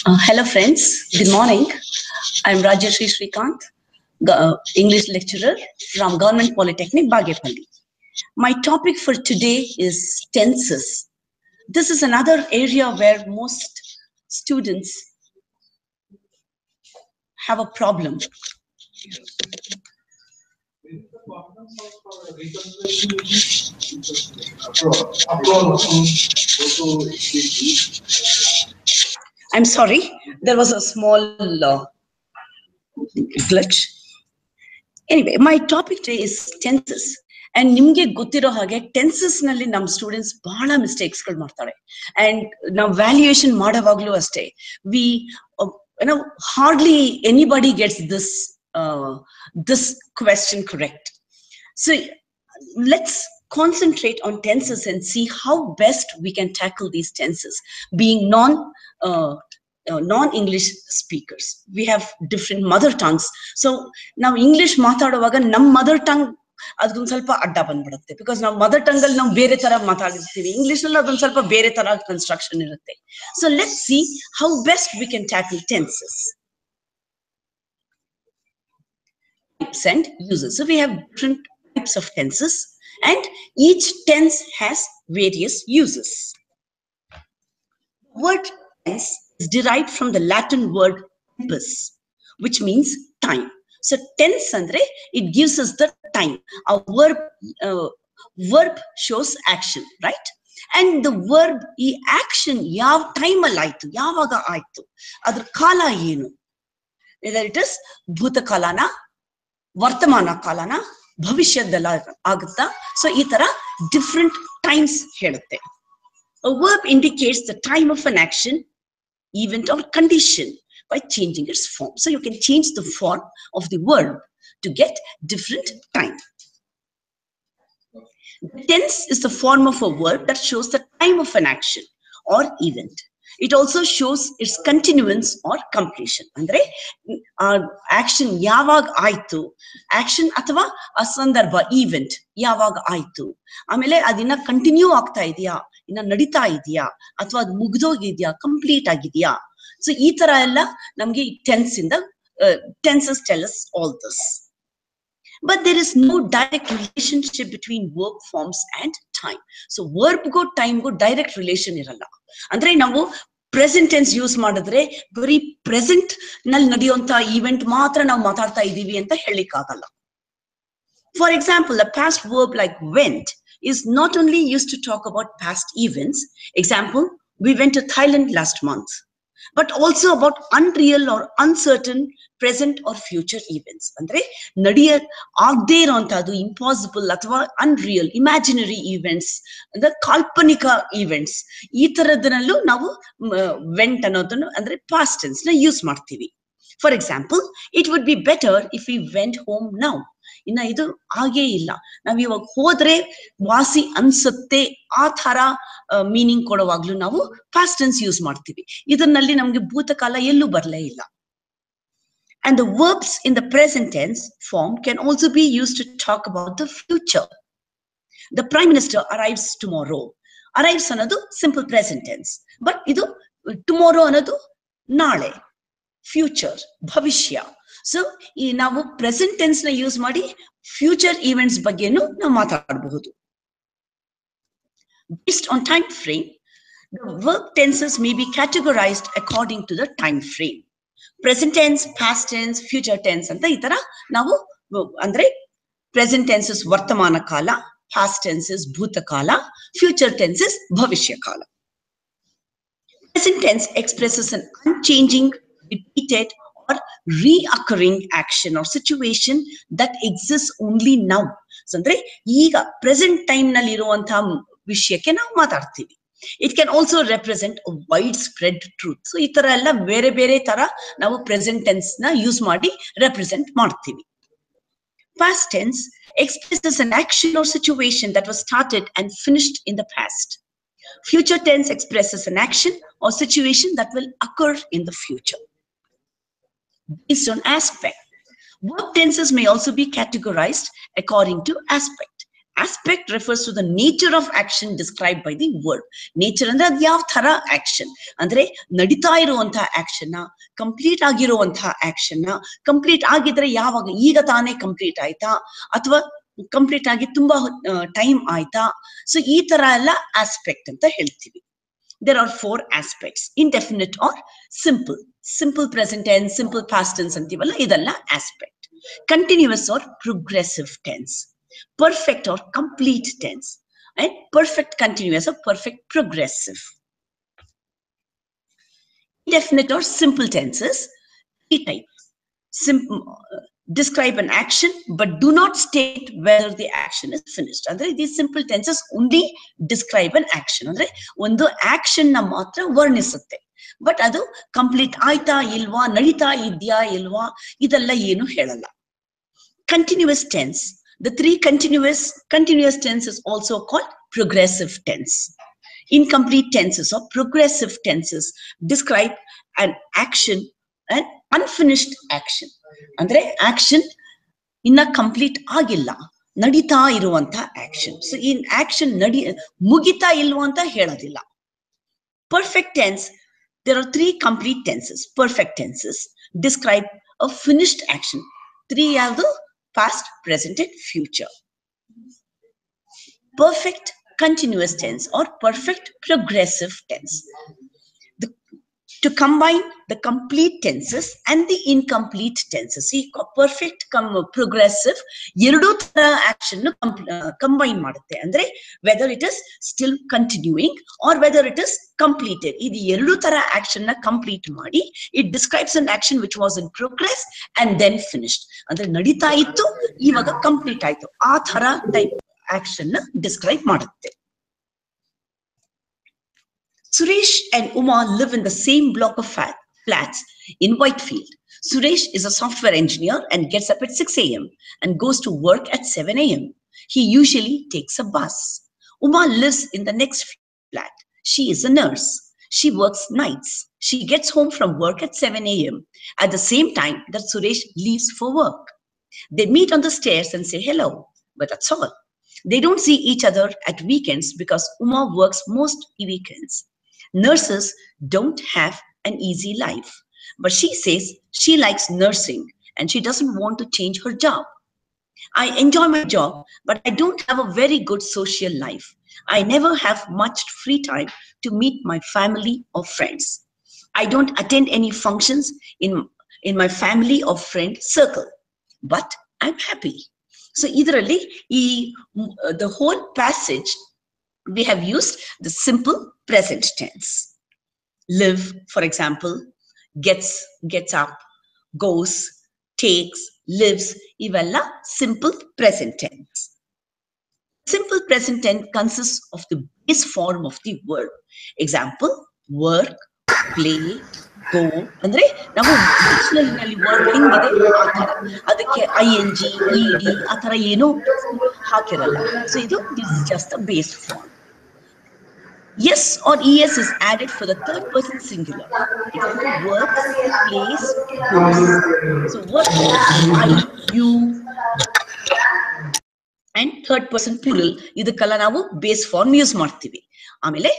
Hello friends, good morning. I'm Rajyashree Srikant, English lecturer from Government Polytechnic, Bagepalli. My topic for today is tenses. This is another area where most students have a problem. I'm sorry, there was a small glitch. Anyway, my topic today is tenses. And nimge gottiro hage tenses nalli nam students baala mistakes gal martare. And now valuation madavaglu aste. We hardly anybody gets this question correct. So let's concentrate on tenses and see how best we can tackle these tenses. Being non-English speakers, we have different mother tongues. So now English ಮಾತಾಡುವಾಗ ನಮ್ಮ mother tongue ಅದೊಂದು ಸ್ವಲ್ಪ ಅಡ್ಡ ಬಂದ್ಬಿಡುತ್ತೆ, because ನಾವು mother tongue ಅಲ್ಲಿ ನಾವು ಬೇರೆ ತರ ಮಾತಾಡಿರ್ತೀವಿ, ಇಂಗ್ಲಿಷ್ ನಲ್ಲಿ ಅದೊಂದು ಸ್ವಲ್ಪ ಬೇರೆ ತರ ಕನ್ಸ್ಟ್ರಕ್ಷನ್ ಇರುತ್ತೆ. So let's see how best we can tackle tenses. Types and uses. So we have different types of tenses and each tense has various uses. The word tense is derived from the Latin word tempus, which means time. So tense andre, it gives us the time. A verb shows action, right? And the verb e action yav time alli aitu, yavaga aitu, adra kala enu, whether it is bhuta kalana, ವರ್ತಮಾನ ಕಾಲನ, ಭವಿಷ್ಯದಲ್ಲ ಆಗುತ್ತಾ. So ಈ ತರ different times ಹೇಳುತ್ತೆ. A verb indicates the time of an action, event or condition by changing its form. So you can change the form of the verb to get different time. The tense is the form of a verb that shows the time of an action or event. It also shows its continuance or completion. Andre action yavag aitu, action athwa asandarbha event yavag aitu, amele adina continue ಆಗ್ತಾ ಇದೆಯಾ, ಇನ್ನ ನಡೀತಾ ಇದೆಯಾ, ಅಥವಾ ಅದು ಮುಗಿದೋಗಿದೆಯಾ, complete ಆಗಿದೆಯಾ. So ಈ ತರ ಎಲ್ಲ ನಮಗೆ ಟೆನ್ಸ್ ಇಂದ tenses tell us all this. But there is no direct relationship between verb forms and time. So verb go time go direct relation iralla. Andre ನಾವು ಪ್ರೆಸೆಂಟ್ ಟೆನ್ಸ್ ಯೂಸ್ ಮಾಡಿದ್ರೆ ಬರೀ present ನಲ್ಲಿ ನಡೆಯುವಂತ event ಮಾತ್ರ ನಾವು ಮಾತಾಡ್ತಾ ಇದೀವಿ ಅಂತ ಹೇಳಿಕ್ಕಾಗಲ್ಲ. For example, a past verb like went is not only used to talk about past events. Example, we went to Thailand last month, but also about unreal or uncertain present or future events. Andre nadiya agde iruantadu impossible ಅಥವಾ unreal imaginary events, ಅಂದ್ರೆ ಕಾಲ್ಪನಿಕ events, ಈ ತರದನಲ್ಲೂ ನಾವು went ಅನ್ನೋದನ್ನು ಅಂದ್ರೆ past tense ನ use ಮಾಡ್ತೀವಿ. For example, it would be better if we went home now. ಇನ್ನ ಇದು ಹಾಗೇ ಇಲ್ಲ, ನಾವ್ ಇವಾಗ ಹೋದ್ರೆ ವಾಸಿ ಅನ್ಸುತ್ತೆ, ಆ ತರ ಮೀನಿಂಗ್ ಕೊಡುವಾಗ್ಲೂ ನಾವು ಪಾಸ್ಟ್ ಟೆನ್ಸ್ ಯೂಸ್ ಮಾಡ್ತೀವಿ. ಇದರಲ್ಲಿ ನಮ್ಗೆ ಭೂತಕಾಲ ಎಲ್ಲೂ ಬರಲೇ ಇಲ್ಲ. And the verbs in the present tense form can also be used to talk about the future. The Prime Minister arrives tomorrow. Arrives ಅನ್ನೋದು simple present tense, but ಇದು tomorrow ಅನ್ನೋದು ನಾಳೆ, ಫ್ಯೂಚರ್, ಭವಿಷ್ಯ. ಸೊ ಈ ನಾವು ಪ್ರೆಸೆಂಟ್ ಟೆನ್ಸ್ ನ use ಮಾಡಿ future events ಬಗ್ಗೆನೂ ನಾವು ಮಾತಾಡಬಹುದು. Based on time frame, the verb tenses may be categorized according to the time frame. Present tense, past tense, future tense ಅಂತ ಈ ತರ ನಾವು ಅಂದ್ರೆ ಪ್ರೆಸೆಂಟ್ ಟೆನ್ಸ್ ಇಸ್ ವರ್ತಮಾನ ಕಾಲ, past tense is ಭೂತಕಾಲ, future tense is ಭವಿಷ್ಯ ಕಾಲ. Present tense expresses an unchanging, repeated or reoccurring action or situation that exists only now. So ಅಂದ್ರೆ ಈಗ ಪ್ರೆಸೆಂಟ್ ಟೈಮ್ ನಲ್ಲಿ ಇರುವಂತಹ ವಿಷಯಕ್ಕೆ ನಾವು ಮಾತಾಡ್ತೀವಿ. It can also represent a widespread truth. So ಈ ತರ ಎಲ್ಲ ಬೇರೆ ಬೇರೆ ತರ ನಾವು ಪ್ರೆಸೆಂಟ್ ಟೆನ್ಸ್ ನ ಯೂಸ್ ಮಾಡಿ ರೆಪ್ರೆಸೆಂಟ್ ಮಾಡ್ತೀವಿ. Past tense expresses an action or situation that was started and finished in the past. Future tense expresses an action or situation that will occur in the future. Based on aspect, verb tenses may also be categorized according to aspect. Aspect refers to the nature of action described by the word. Nature ಅಂದ್ರೆ ಅದು ಯಾವ ತರ action ಅಂದ್ರೆ ನಡೀತಾ ಇರುವಂತಹ action complete ಆಗಿರುವಂತಹ action complete ಆಗಿದ್ರೆ ಯಾವಾಗ ಈಗ ತಾನೇ ಕಂಪ್ಲೀಟ್ ಆಯ್ತಾ ಅಥವಾ ಕಂಪ್ಲೀಟ್ ಆಗಿ ತುಂಬಾ ಟೈಮ್ ಆಯ್ತಾ ಸೊ ಈ ತರ ಎಲ್ಲ ಆಸ್ಪೆಕ್ಟ್ ಅಂತ ಹೇಳ್ತೀವಿ. There are 4 aspects: indefinite or simple, simple present tense, simple past tense ಅಂತೀವಲ್ಲ ಇದೆಲ್ಲ aspect. Continuous or progressive tense, perfect or complete tense, and perfect continuous or perfect progressive. Indefinite or simple tenses, 3 types. Describe an action but do not state whether the action is finished. Andre these simple tenses only describe an action. Andre ಒಂದು action na matra ವರ್ಣಿಸುತ್ತೆ but ಅದು complete ಆಯ್ತಾ ಇಲ್ವಾ ನಡೀತಾ ಇದೆಯಾ ಇಲ್ವಾ ಇದೆಲ್ಲ ಏನು ಹೇಳಲ್ಲ. Continuous tense, the 3 continuous tense is also called progressive tense. Incomplete tenses or progressive tenses describe an action, an unfinished action. Andre action inna complete ಆಗಿಲ್ಲ ನಡೀತಾ ಇರುವಂತ ಆಕ್ಷನ್. ಸೊ ಈ ಆಕ್ಷನ್ ಮುಗಿತಾ ಇಲ್ವಾ ಅಂತ ಹೇಳೋದಿಲ್ಲ. Perfect tense, there are 3 complete tenses. Perfect tenses describe a finished action. 3 ಯಾವುದು? Past, present and future. Perfect continuous tense or perfect progressive tense, to combine the complete tenses and the incomplete tenses. See, perfect progressive ಎರಡು ತರ action combine ಮಾಡುತ್ತೆ. ಅಂದ್ರೆ whether it is still continuing or whether it is completed. ಇದು ಎರಡು ತರ action ನ complete ಮಾಡಿ it describes an action which was in progress and then finished. ಅಂದ್ರೆ ನಡೀತಾ ಇತ್ತು ಇವಾಗ ಕಂಪ್ಲೀಟ್ ಆಯ್ತು ಆ ತರ ಟೈಪ್ action ನ describe ಮಾಡುತ್ತೆ. Suresh and Uma live in the same block of flats in Whitefield. Suresh is a software engineer and gets up at 6 a.m. and goes to work at 7 a.m. He usually takes a bus. Uma lives in the next flat. She is a nurse. She works nights. She gets home from work at 7 a.m. at the same time that Suresh leaves for work. They meet on the stairs and say hello, but that's all. They don't see each other at weekends because Uma works most weekends. Nurses don't have an easy life, but she says she likes nursing and she doesn't want to change her job. I enjoy my job, but I don't have a very good social life. I never have much free time to meet my family or friends. I don't attend any functions in my family or friend circle, but I'm happy. So idರಲ್ಲಿ the whole passage we have used the simple present tense. Live, for example, gets up, goes, takes, lives, ivella simple present tense. Simple present tense consists of the base form of the word. Example, work, play, go. ಅಂದ್ರೆ ನಾವು dictionary ನಲ್ಲಿ word ಹೆಂಗಿದೆ ಆ ತರ ಅದಕ್ಕೆ ing ed ಆ ತರ ಏನು ಹಾಕಿರಲ್ಲ. ಸೊ ಇದು this is just the base form. Yes or es is added for the third person singular. Example, works, plays, goes. So work, I, you, and third person plural ಇದಕ್ಕೆಲ್ಲ ನಾವು base form use ಮಾಡ್ತೀವಿ. ಆಮೇಲೆ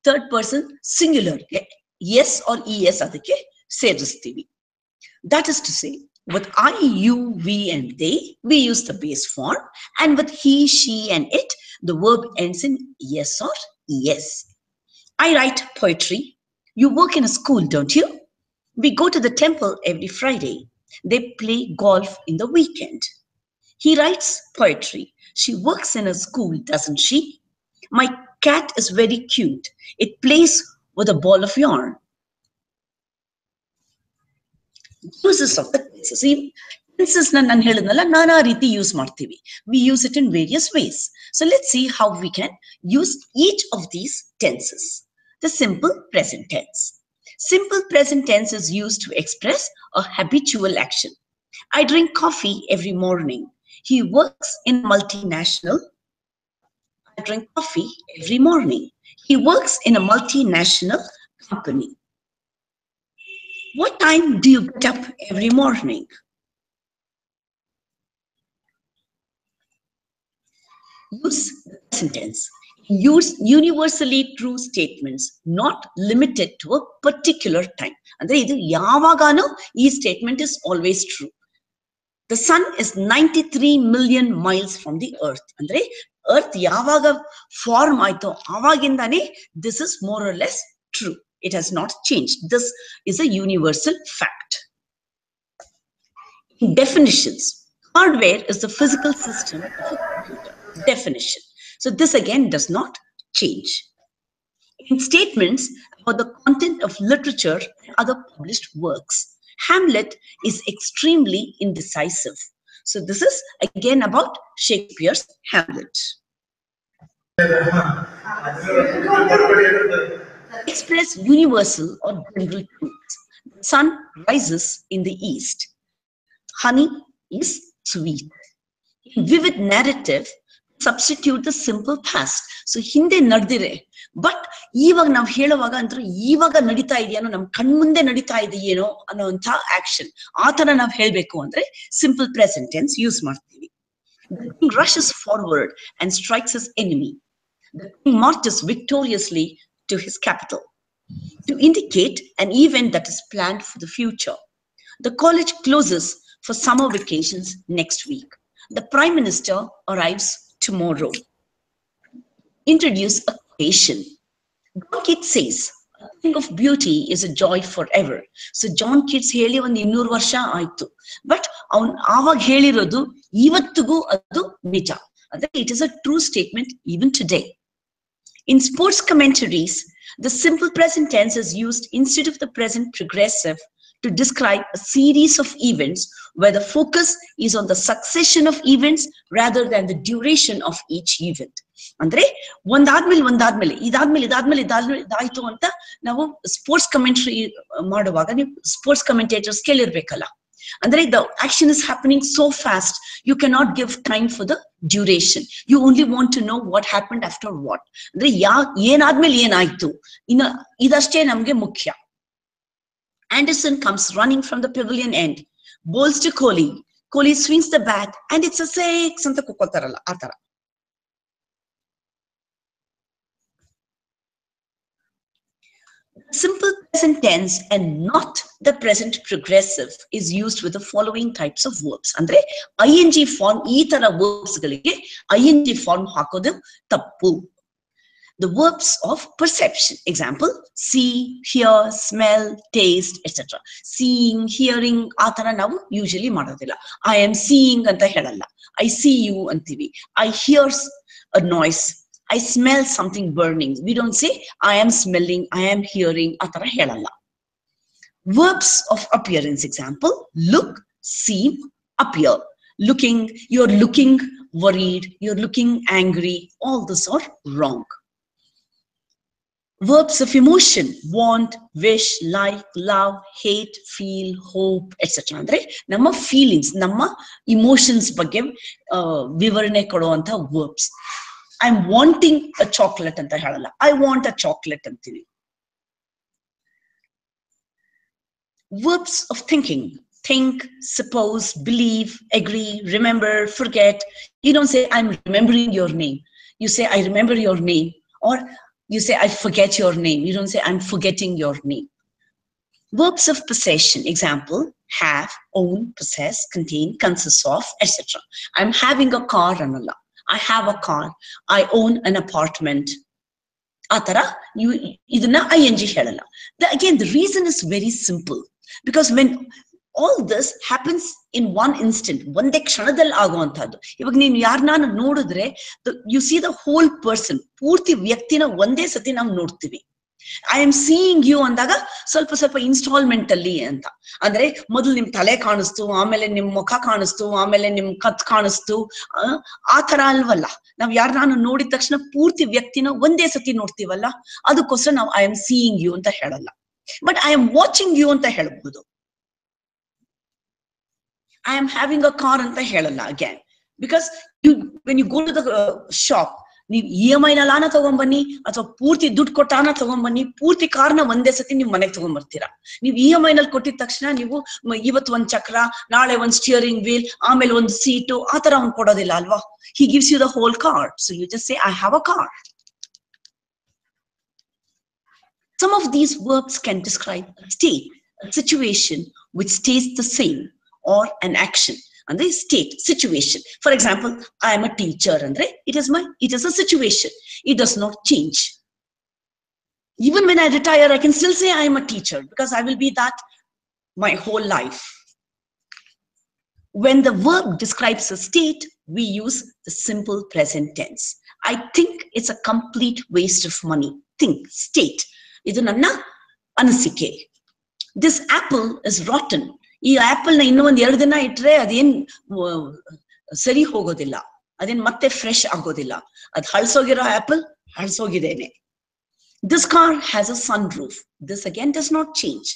third person singular yes or es ಅದಕ್ಕೆ ಸೇರಿಸ್ತೀವಿ. That is to say, with I, you, we and they, we use the base form, and with he, she and it, the verb ends in yes or es. I write poetry. You work in a school, don't you? We go to the temple every Friday. They play golf in the weekend. He writes poetry. She works in a school, doesn't she? My cat is very cute. It plays with a ball of yarn. Uses of the tenses. Tenses ನಾನು ಹೇಳಿದ್ನಲ್ಲ ನಾನಾ ರೀತಿ use ಮಾಡ್ತೀವಿ. We use it in various ways. So let's see how we can use each of these tenses. The simple present tense. Simple present tense is used to express a habitual action. I drink coffee every morning. He works in a multinational. I drink coffee every morning. He works in a multinational company. What time do you get up every morning? Use the present tense. Use universally true statements, not limited to a particular time. Andre idu yavaganu ee statement is always true. The sun is 93 million miles from the earth. Andre earth yavaga form aito avagindane this is more or less true. It has not changed. This is a universal fact. In definitions, hardware is the physical system of a computer. Definition. So this again does not change. In statements about the content of literature and other published works, Hamlet is extremely indecisive. So this is again about Shakespeare's Hamlet. Express universal or general truths. The sun rises in the east. Honey is sweet. In vivid narrative, substitute the simple past. So ಹಿಂದೆ ನಡೆದಿರೆ but ಇವಾಗ ನಾವು ಹೇಳುವಾಗ ಅಂದ್ರೆ ಇವಾಗ ನಡೀತಾ ಇದೆಯೇನೋ ನಮ್ ಕಣ್ಮುಂದೆ ನಡೀತಾ ಇದೆಯೇನೋ ಅನ್ನೋಂಥ ಆಕ್ಷನ್ ಆ ತರ ನಾವು ಹೇಳ್ಬೇಕು ಅಂದ್ರೆ ಸಿಂಪಲ್ ಪ್ರೆಸೆಂಟ್ ಟೆನ್ಸ್ ಯೂಸ್ ಮಾಡ್ತೀವಿ. The king rushes forward and strikes his enemy. The king marches victoriously to his capital to indicate an event that is planned for the future. The college closes for summer vacations next week. The Prime Minister arrives tomorrow. Introduce a quotation. John Keats says, a thing of beauty is a joy forever. So John Keats ಹೇಳಿ ಒಂದು 200 ವರ್ಷ ಆಯ್ತು. But ಅವನು ಆವಾಗ ಹೇಳಿರೋದು ಇವತ್ತಿಗೂ ಅದು ನಿಜ. ಅಂದ್ರೆ it is a true statement even today. In sports commentaries, the simple present tense is used instead of the present progressive to describe a series of events where the focus is on the succession of events rather than the duration of each event. ಅಂದ್ರೆ ಒಂದಾದ್ಮೇಲೆ ಇದಾಯ್ತು ಅಂತ ನಾವು sports commentary ಮಾಡುವಾಗ ನೀವು sports ಕಮೆಂಟೇಟರ್ಸ್ ಕೇಳಿರ್ಬೇಕಲ್ಲ. ಅಂದ್ರೆ the action is happening so fast you cannot give time for the duration. You only want to know what happened after what. ಅಂದ್ರೆ ಏನಾದ್ಮೇಲೆ ಏನಾಯ್ತು ಇನ್ನು ಇದಷ್ಟೇ ನಮ್ಗೆ ಮುಖ್ಯ. Anderson comes running from the pavilion end, bowls to Kohli. Kohli swings the bat and it's a six anta kukoltaralla aa tara. Simple present tense and not the present progressive is used with the following types of verbs. Andre ing form ee tara verbs galige ing form hakodu tappu. The verbs of perception. Example, see, hear, smell, taste, etc. Seeing, hearing, atara ನಾವು usually ಮಾಡೋದಿಲ್ಲ. I am seeing ಅಂತ ಹೇಳಲ್ಲ. I see you ಅಂತೀವಿ. I hear a noise. I smell something burning. We don't say I am smelling, I am hearing, atara ಹೇಳಲ್ಲ. Verbs of appearance. Example, look, seem, appear. Looking, you're looking worried, you're looking angry. All this are wrong. Verbs of emotion, want, wish, like, love, hate, feel, hope, etc. ಅಂದ್ರೆ ನಮ್ಮ feelings ನಮ್ಮ emotions ಬಗ್ಗೆ ವಿವರಣೆ ಕೊಡುವಂತ verbs. I am wanting a chocolate ಅಂತ ಹೇಳಲ್ಲ, I want a chocolate ಅಂತೀವಿ. Verbs of thinking. Think, suppose, believe, agree, remember, forget. You don't say I'm remembering your name. You say I remember your name. Or you say, I forget your name. You don't say, I'm forgetting your name. Verbs of possession. Example, have, own, possess, contain, consist of, etc. I'm having a car, Anala. I have a car. I own an apartment. Atara, idana ing helala. Again, the reason is very simple. Because when all this happens in one instant, ಒಂದೇ ಕ್ಷಣದಲ್ಲಿ ಆಗುವಂತಹದ್ದು. ಇವಾಗ ನೀನು ಯಾರನ್ನ ನೋಡಿದ್ರೆ U C the whole person, ಪೂರ್ತಿ ವ್ಯಕ್ತಿನ ಒಂದೇ ಸತಿ ನಾವು ನೋಡ್ತೀವಿ. ಐ ಆಮ್ ಸೀಯಿಂಗ್ ಯು ಅಂದಾಗ ಸ್ವಲ್ಪ ಇನ್ಸ್ಟಾಲ್ಮೆಂಟ್ ಅಲ್ಲಿ ಅಂತ. ಅಂದ್ರೆ ಮೊದಲು ನಿಮ್ ತಲೆ ಕಾಣಿಸ್ತು, ಆಮೇಲೆ ನಿಮ್ ಮುಖ ಕಾಣಿಸ್ತು, ಆಮೇಲೆ ನಿಮ್ ಕತ್ ಕಾಣಿಸ್ತು, ಆ ತರ ಅಲ್ವಲ್ಲ. ನಾವ್ ಯಾರನ್ನ ನೋಡಿದ ತಕ್ಷಣ ಪೂರ್ತಿ ವ್ಯಕ್ತಿನ ಒಂದೇ ಸತಿ ನೋಡ್ತೀವಲ್ಲ, ಅದಕ್ಕೋಸ್ಕರ ನಾವು ಐ ಆಮ್ ಸೀಯಿಂಗ್ ಯು ಅಂತ ಹೇಳಲ್ಲ. But I am watching you ಅಂತ ಹೇಳ್ಬಹುದು. I am having a car anta helalla again, because when you go to the shop, ನೀವು EMI ಲಾನ ತಗೊಂಡ್ಬನ್ನಿ ಅಥವಾ ಪೂರ್ತಿ ದುಡ್ಡು ಕೊಟ್ಟಾನ ತಗೊಂಡ್ಬನ್ನಿ, ಪೂರ್ತಿ ಕಾರ್ನ ಒಂದೇ ಸತಿ ನೀವು ಮನೆಗೆ ತಗೊಂಡ್ಬರ್ತೀರಾ. ನೀವು EMI ನಲ್ಲಿ ಕೊಟ್ಟಿದ ತಕ್ಷಣ ನೀವು ಇವತ್ತು ಒಂದ್ ಚಕ್ರ, ನಾಳೆ ಒಂದ್ ಸ್ಟಿಯರಿಂಗ್ ವೀಲ್, ಆಮೇಲೆ ಒಂದು ಸೀಟು, ಆ ತರ ಅವ್ನು ಕೊಡೋದಿಲ್ಲ ಅಲ್ವಾ. He gives you the whole car. So you just say, I have a car. Some of these verbs can describe a state, a situation which stays the same, or an action. And the state, situation. For example, I am a teacher, andre it is a situation. It does not change. Even when I retire, I can still say I am a teacher because I will be that my whole life. When the verb describes a state, we use the simple present tense. I think it's a complete waste of money. Think, state. Idu nanna anisike. This apple is rotten. ಈ apple ನ ಇನ್ನೂ ಒಂದ್ 2 ದಿನ ಇಟ್ರೆ ಅದೇನ್ ಸರಿ ಹೋಗೋದಿಲ್ಲ, ಅದೇನ್ ಮತ್ತೆ ಫ್ರೆಶ್ ಆಗೋದಿಲ್ಲ. ಅದ್ ಹಳ್ಸೋಗಿರೋ apple ಹಳ್ಸೋಗಿದ್ದೇನೆ. This car has a sunroof. This again does not change.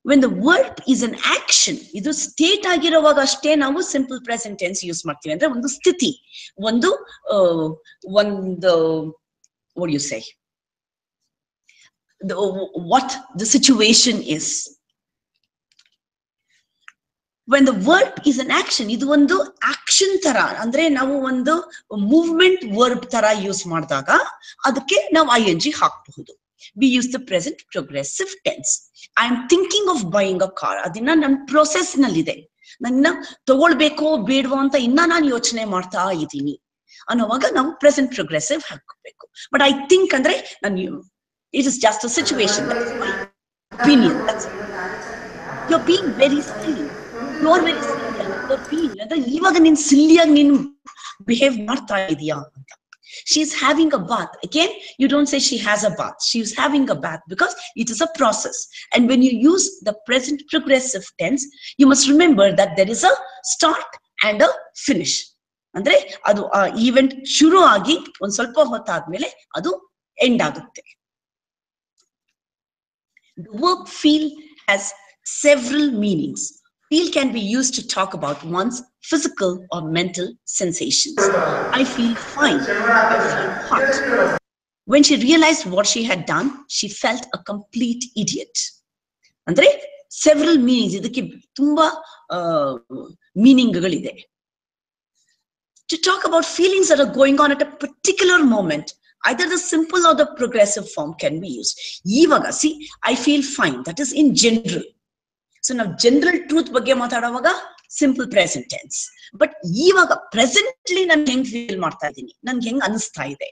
When the verb is an action, ಇದು ಸ್ಟೇಟ್ ಆಗಿರುವಾಗ ಅಷ್ಟೇ ನಾವು ಸಿಂಪಲ್ ಪ್ರೆಸೆಂಟ್ ಟೆನ್ಸ್ ಯೂಸ್ ಮಾಡ್ತೀವಿ. ಅಂದ್ರೆ ಒಂದು ಸ್ಥಿತಿ, ಒಂದು what do you say, what the situation is. When the verb is an action, ಇದು ಒಂದು ಆಕ್ಷನ್ ತರ, ಅಂದ್ರೆ ನಾವು ಒಂದು ಮೂವ್ಮೆಂಟ್ ವರ್ಬ್ ತರ ಯೂಸ್ ಮಾಡಿದಾಗ ಅದಕ್ಕೆ ನಾವು ing ಹಾಕಬಹುದು. We use the present progressive tense. I am thinking of buying a car. ಅದನ್ನ ನನ್ನ ಪ್ರೊಸೆಸ್ ನಲ್ಲಿದೆ, ನನ್ನ ತಗೊಳ್ಬೇಕೋ ಬೇಡವೋ ಅಂತ ಇನ್ನ ನಾನು ಯೋಚನೆ ಮಾಡ್ತಾ ಇದ್ದೀನಿ ಅನ್ನೋವಾಗ ನಾವು ಪ್ರೆಸೆಂಟ್ ಪ್ರೋಗ್ರೆಸಿವ್ ಹಾಕಬೇಕು. ಬಟ್ ಐ ಥಿಂಕ್ ಅಂದ್ರೆ it is just a situation. That's my opinion. That's it. You're being very silly. You're very silly. You're being ಅಂದ್ರೆ ಇವಾಗ ನೀನ್ ಸಿಲ್ಲಿಯಾಗಿ ನೀನು ಬಿಹೇವ್ ಮಾಡ್ತಾ ಇದೀಯಾ ಅಂತ. She's having a bath. Again, you don't say she has a bath. She's having a bath because it is a process. And when you use the present progressive tense, you must remember that there is a start and a finish. ಅಂದ್ರೆ ಅದು ಆ event ಶುರು ಆಗಿ ಒಂದ್ ಸ್ವಲ್ಪ ಹೊತ್ತಾದ್ಮೇಲೆ ಅದು end ಆಗುತ್ತೆ. The verb feel has several meanings. Feel can be used to talk about one's physical or mental sensations. I feel fine. I feel hot. When she realized what she had done, she felt a complete idiot. Andre several meanings. Idakke tumba meaning ಗಳಿದೆ. To talk about feelings that are going on at a particular moment, either the simple or the progressive form can be used. Ivaga, see, I feel fine. That is in general. So now general truth ಬಗ್ಗೆ ಮಾತಾಡುವಾಗ simple present tense. But ಇವಾಗ presently ನಾನು ಹೆಂಗ್ feel ಮಾಡ್ತಾ ಇದ್ದೀನಿ, ನನ್ಗೆ ಹೆಂಗ್ ಅನಿಸ್ತಾ ಇದೆ.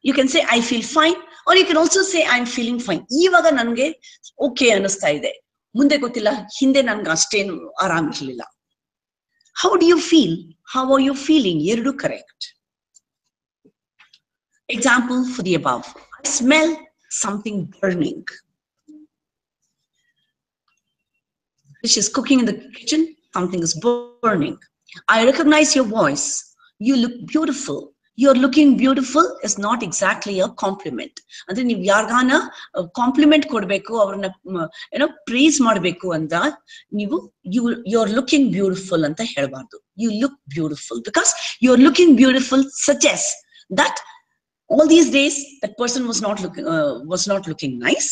You can say I feel fine, or you can also say I'm feeling fine. ಇವಾಗ ನನ್ಗೆ ಓಕೆ ಅನಿಸ್ತಾ ಇದೆ, ಮುಂದೆ ಗೊತ್ತಿಲ್ಲ, ಹಿಂದೆ ನನ್ಗೆ ಅಷ್ಟೇನು ಆರಾಮ್ ಇರ್ಲಿಲ್ಲ. How do you feel? How are you feeling? ಎರಡು correct. Example for the above. I smell something burning. She's cooking in the kitchen, something is burning. I recognize your voice. You look beautiful. You're looking beautiful is not exactly a compliment. Andre ನೀವು ಯಾರಿಗಾನ compliment ಕೊಡಬೇಕು, ಅವ್ರನ್ನ praise ಮಾಡಬೇಕು ಅಂತ ನೀವು you're looking beautiful ಅಂತ ಹೇಳಬಾರ್ದು. You look beautiful because you're looking beautiful suggests that all these days that person was not looking nice.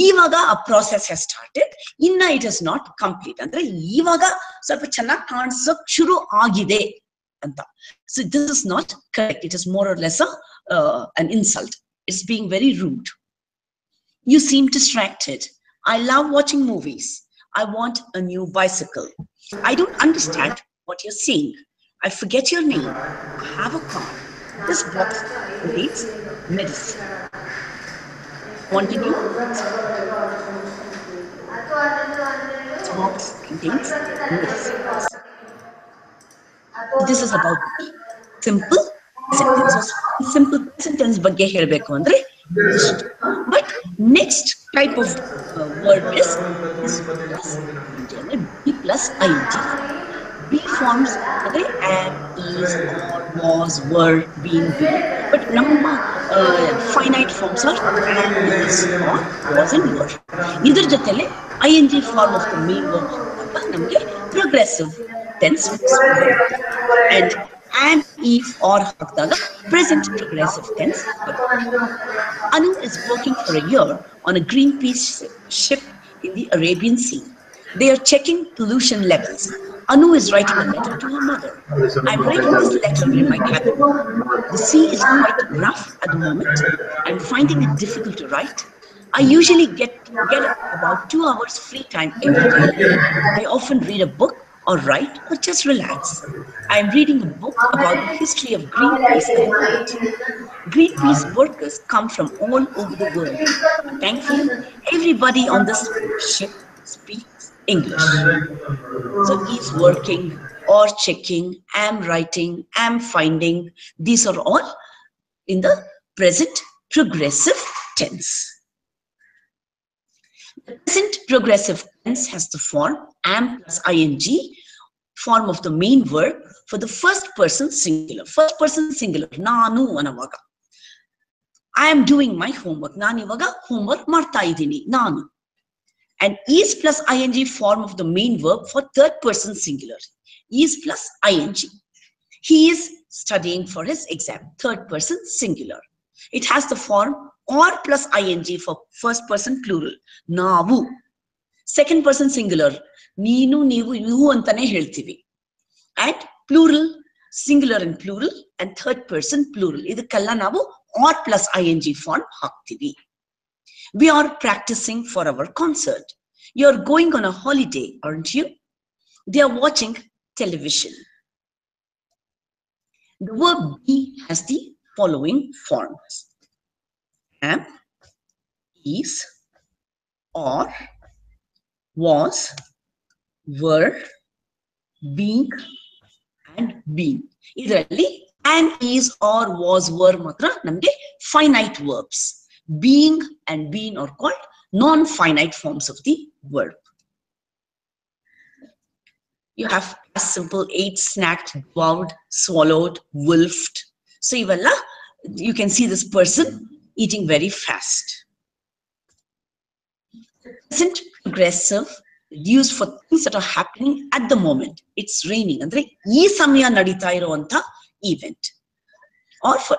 Ivaga a process has started. Inna it is not complete. Andre ivaga ಸ್ವಲ್ಪ ಚೆನ್ನಾಗಿ ಕಾಣಿಸೋಕೆ ಶುರು ಆಗಿದೆ ಅಂತ. So this is not correct. It is more or less an insult. It's being very rude. You seem distracted. I love watching movies. I want a new bicycle. I don't understand what you're saying. I forget your name. I have a car. This box contains medicine. Continue. This box contains medicine. This is about simple sentence. Simple sentence ಬಗ್ಗೆ ಹೇಳಬೇಕು ಅಂದ್ರೆ but next type of word is be plus ing. Be forms ಅಂದ್ರೆ am, is, or, was, were, been, will. But ನಮ್ಮ finite forms are am, is, or, was, and were. ಇದರ ಜೊತೆಲೆ ing form of the main verb ನಮಗೆ progressive tense and am, if, or ಹಾಕಿದಾಗ present progressive tense ಬರುತ್ತೆ. Anu is working for a year on a Greenpeace ship in the Arabian Sea. They are checking pollution levels. Anu is writing a letter to her mother. I'm writing this letter in my cabin. The sea is quite rough at the moment. I'm finding it difficult to write. I usually get about 2 hours free time every day. I often read a book or write or just relax. I am reading a book about the history of Greenpeace at the moment. Greenpeace workers come from all over the world. Thankfully, everybody on this ship speaks English. So is working or checking, am writing, am finding. These are all in the present progressive tense. The present progressive tense has the form am plus ing, form of the main verb for the first person singular. First person singular, nanu anavaga. I am doing my homework. Nanu ivaga homework marta idini, nanu. And is plus ing form of the main verb for third person singular. Is plus ing. He is studying for his exam. Third person singular. It has the form or plus ing for first person plural. Navu. Second person singular. Neenu, neevu, you antane heltivi. And plural, singular and plural, and third person plural. Idukalla navu or plus ing form haktivi. We are practicing for our concert. You're going on a holiday, aren't you? They are watching television. The verb be has the following forms. Am, is, or, was, were, being, and been. Idರಲ್ಲಿ am, is, or, was, were ಮಾತ್ರ ನಮಗೆ finite verbs. Being and been are called non-finite forms of the verb. You have past simple, ate, snacked, devoured, swallowed, wolfed. So ivella, you can see this person eating very fast. Present progressive used for things that are happening at the moment. It's raining. Andre ee samaya nadita iruvanta event. Or for